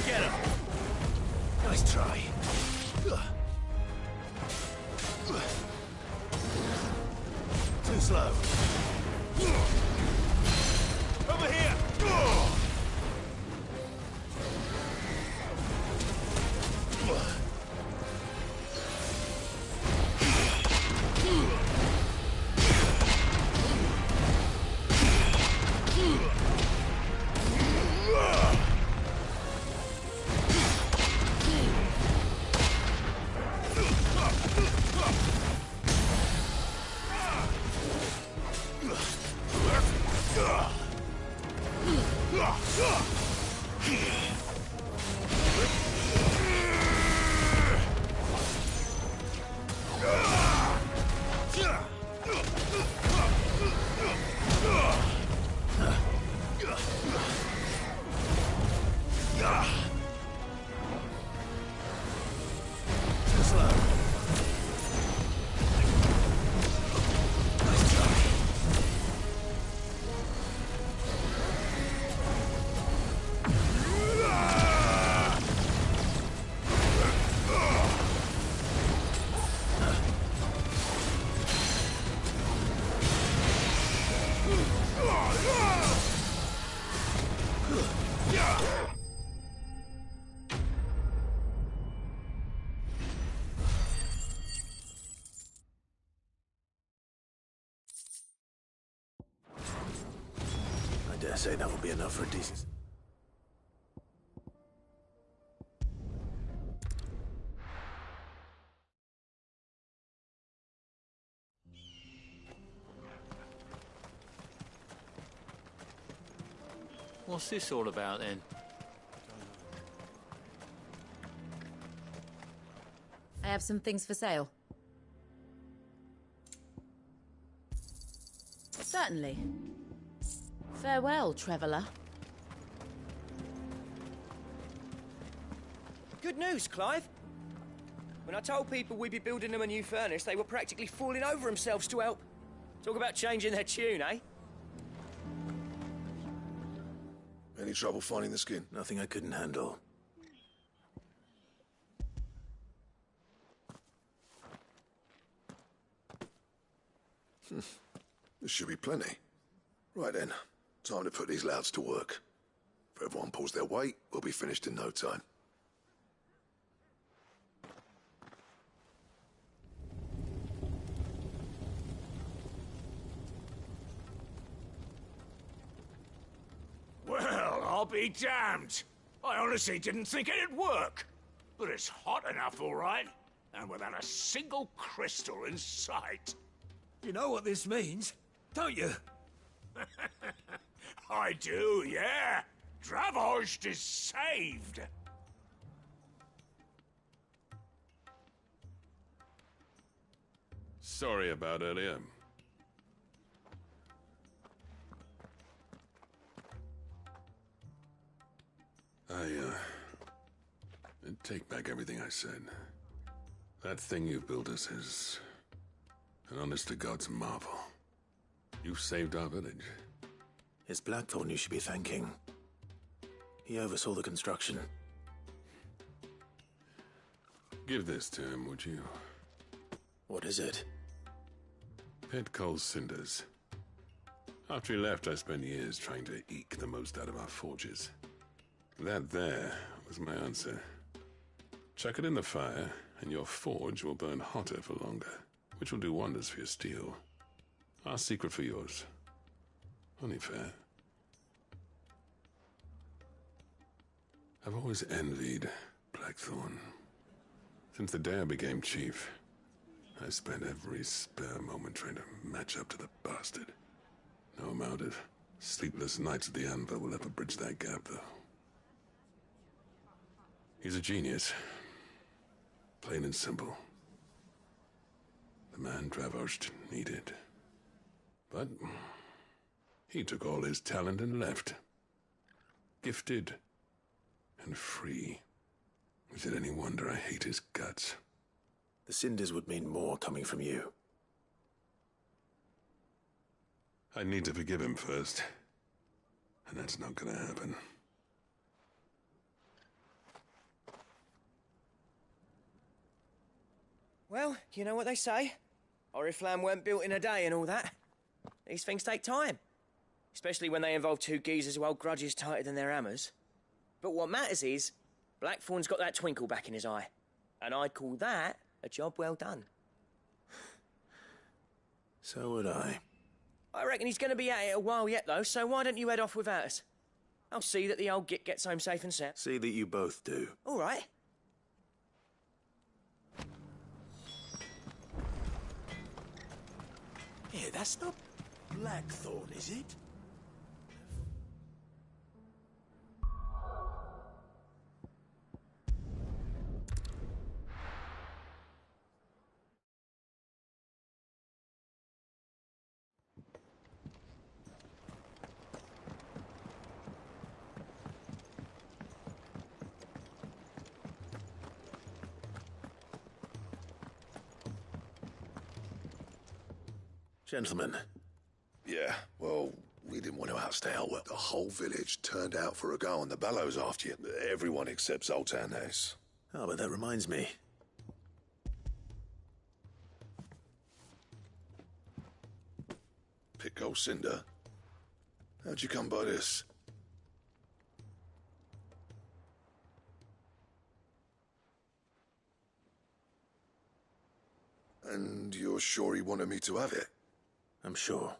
Get him. Nice try. Too slow. Over here. I dare say that will be enough for a decent... What's this all about, then? I have some things for sale. Certainly. Farewell, traveller. Good news, Clive. When I told people we'd be building them a new furnace, they were practically falling over themselves to help. Talk about changing their tune, eh? Any trouble finding the skin? Nothing I couldn't handle. This should be plenty. Right then, time to put these louds to work. If everyone pulls their weight, we'll be finished in no time. Well, I'll be damned. I honestly didn't think it'd work. But it's hot enough, all right. And without a single crystal in sight. You know what this means, don't you? I do, yeah. Dravost is saved. Sorry about earlier. I take back everything I said. That thing you built us is an honest-to-God's marvel. You saved our village. It's Blackthorn you should be thanking. He oversaw the construction. Give this to him, would you? What is it? Pit Coal's cinders. After he left, I spent years trying to eke the most out of our forges. That there was my answer. Chuck it in the fire, and your forge will burn hotter for longer, which will do wonders for your steel. Our secret for yours. Only fair. I've always envied Blackthorn. Since the day I became chief, I spent every spare moment trying to match up to the bastard. No amount of sleepless nights at the Anvil will ever bridge that gap, though. He's a genius. Plain and simple. The man Dravost needed. But he took all his talent and left. Gifted and free. Is it any wonder I hate his guts? The cinders would mean more coming from you. I need to forgive him first. And that's not gonna happen. Well, you know what they say. Oriflamme weren't built in a day and all that. These things take time. Especially when they involve two geezers who hold grudges tighter than their hammers. But what matters is, Blackthorn's got that twinkle back in his eye. And I'd call that a job well done. So would I. I reckon he's going to be at it a while yet, though, so why don't you head off without us? I'll see that the old git gets home safe and sound. See that you both do. All right. Yeah, that's not Blackthorn, is it? Gentlemen. Yeah, well, we didn't want to outstay our welcome. The whole village turned out for a go on the bellows after you. Everyone except Zoltan House. Oh, but that reminds me. Pico Cinder? How'd you come by this? And you're sure he wanted me to have it? I'm sure.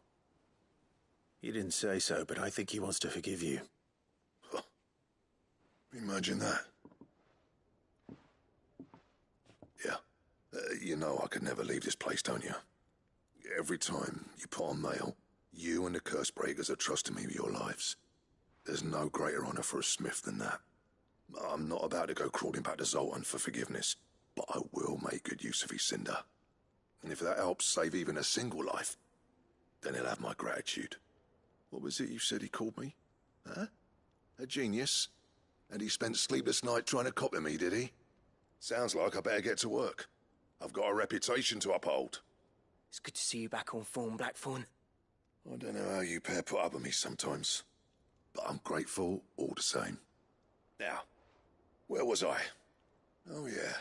He didn't say so, but I think he wants to forgive you. Huh. Imagine that. Yeah. You know I could never leave this place, don't you? Every time you put on mail, you and the Cursebreakers are trusting me with your lives. There's no greater honor for a smith than that. I'm not about to go crawling back to Zoltan for forgiveness, but I will make good use of his cinder. And if that helps save even a single life, then he'll have my gratitude. What was it you said he called me? Huh? A genius? And he spent sleepless night trying to copy me, did he? Sounds like I better get to work. I've got a reputation to uphold. It's good to see you back on form, Blackthorn. I don't know how you pair put up with me sometimes, but I'm grateful all the same. Now, where was I? Oh, yeah.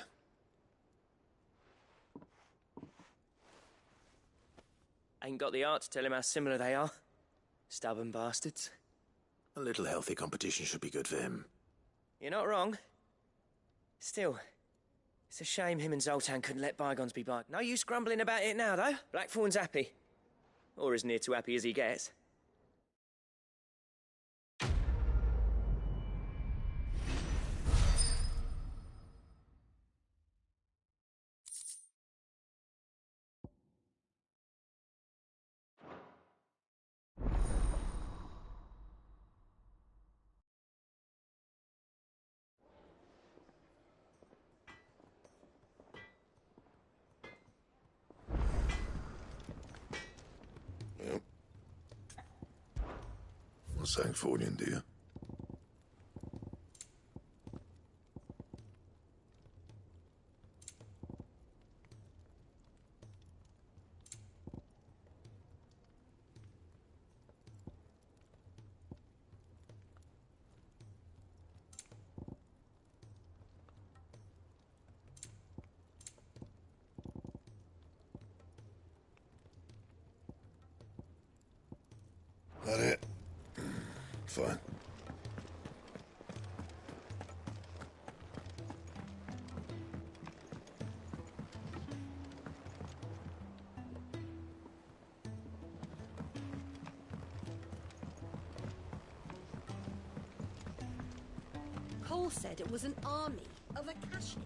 Ain't got the art to tell him how similar they are. Stubborn bastards. A little healthy competition should be good for him. You're not wrong. Still, it's a shame him and Zoltan couldn't let bygones be bygones. No use grumbling about it now, though. Blackthorn's happy. Or as near to happy as he gets. Yep. What's that for you, dear? That it? Fine. Cole said it was an army of Akashic.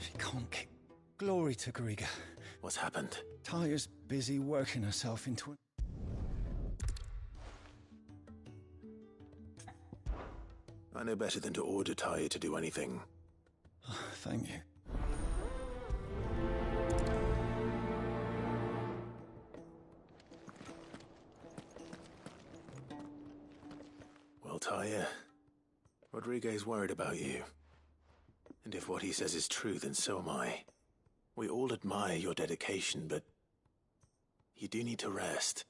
She can't keep... Glory to Griga. What's happened? Tyre's busy working herself into it. I know better than to order Tyre to do anything. Thank you. Well, Tyre, Rodriguez worried about you. And if what he says is true, then so am I. We all admire your dedication, but you do need to rest.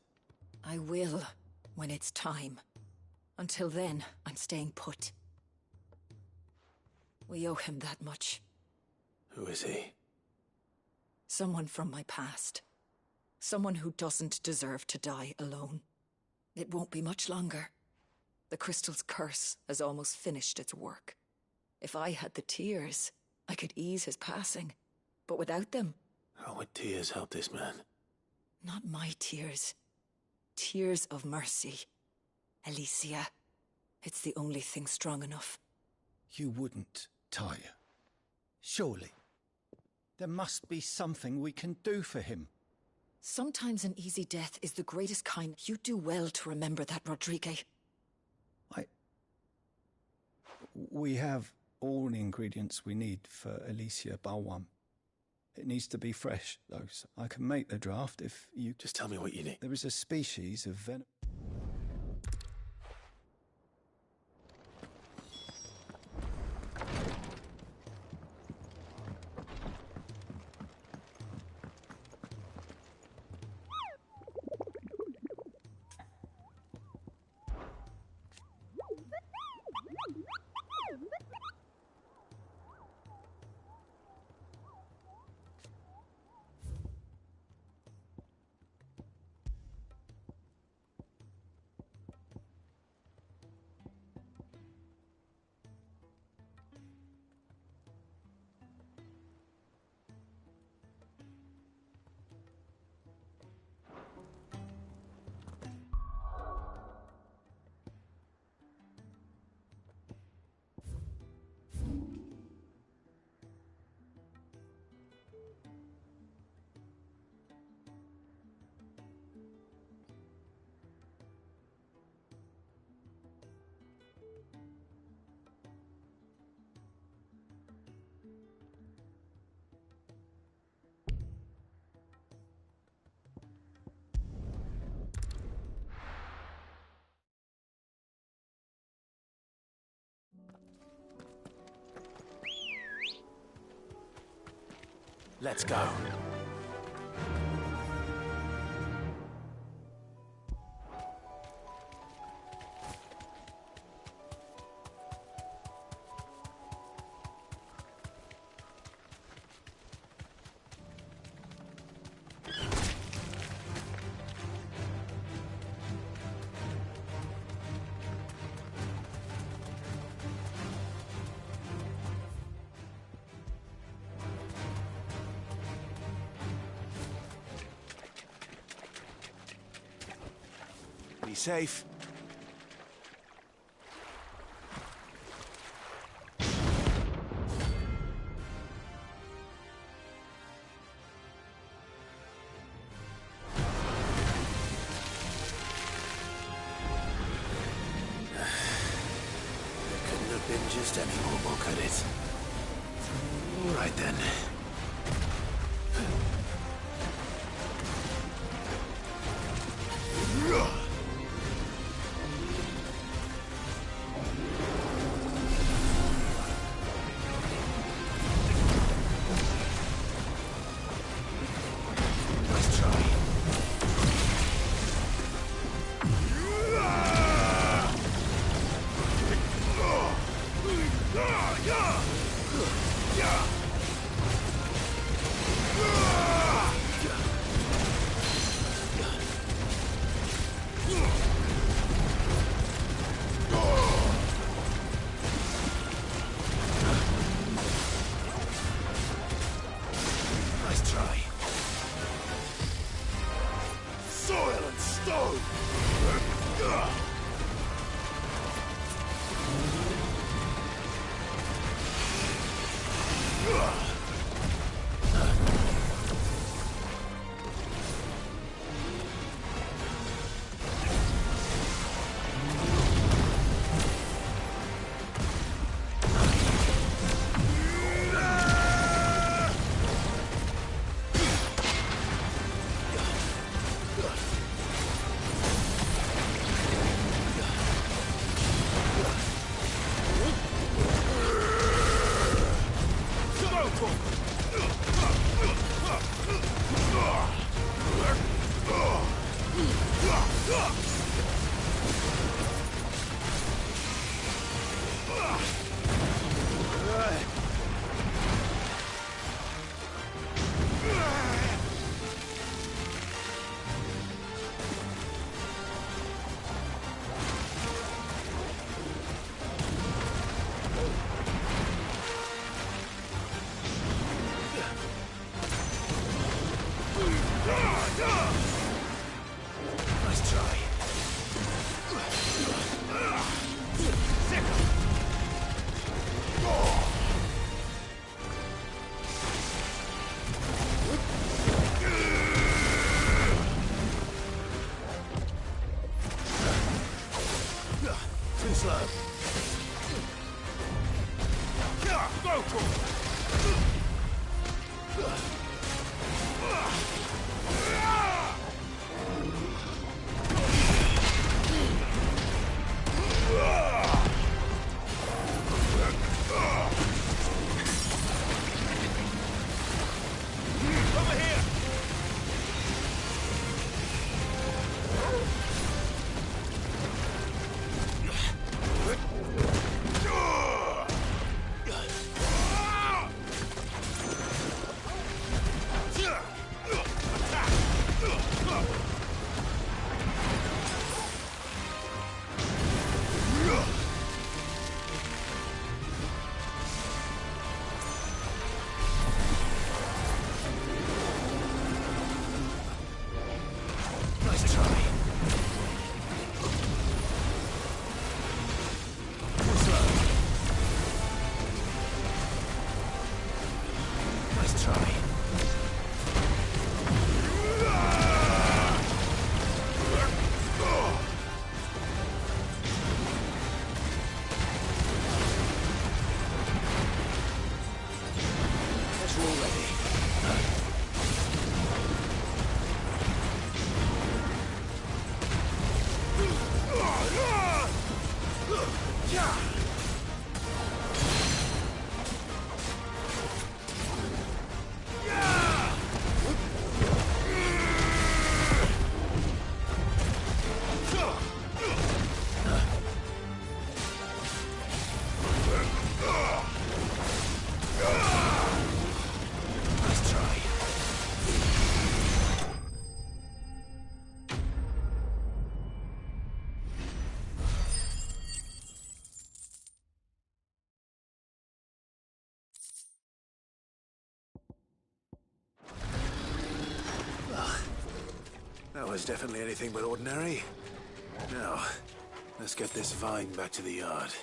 I will, when it's time. Until then, I'm staying put. We owe him that much. Who is he? Someone from my past. Someone who doesn't deserve to die alone. It won't be much longer. The crystal's curse has almost finished its work. If I had the tears, I could ease his passing. But without them... How would tears help this man? Not my tears. Tears of mercy. Alicia. It's the only thing strong enough. You wouldn't, Tyr. Surely. There must be something we can do for him. Sometimes an easy death is the greatest kind. You do well to remember that, Rodriguez. We have all the ingredients we need for Alicia Balwam. It needs to be fresh, though, so I can make the draft if you... Just tell me what you need. There is a species of venom... Let's go. Be safe. Couldn't have been just any normal, could it? All right then. Ugh! Nice try. Too slow. Go for Nice try. Too slow. Nice try. Guess we're all ready. Nice try. Ugh. That was definitely anything but ordinary. Now, let's get this vine back to the yard.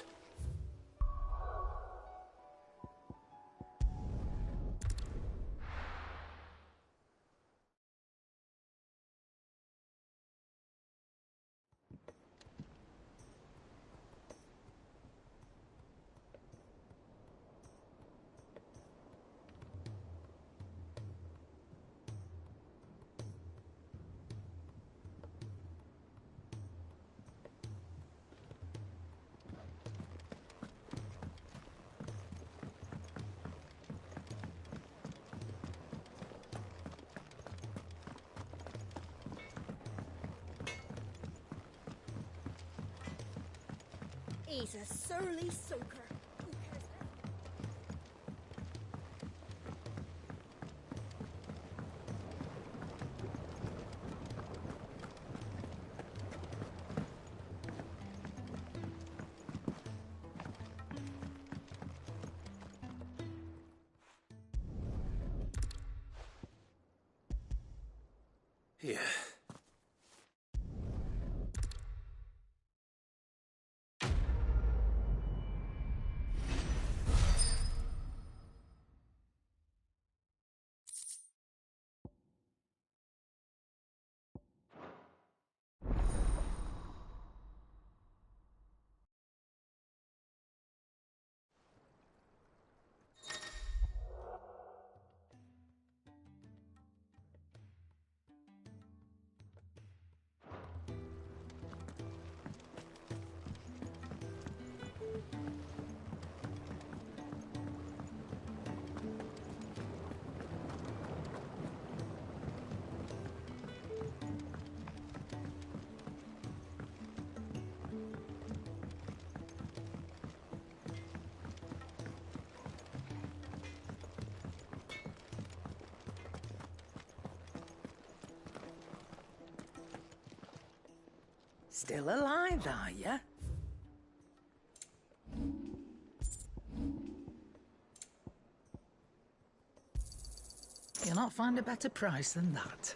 He's a surly soaker. Here. Still alive, are you? You'll not find a better price than that.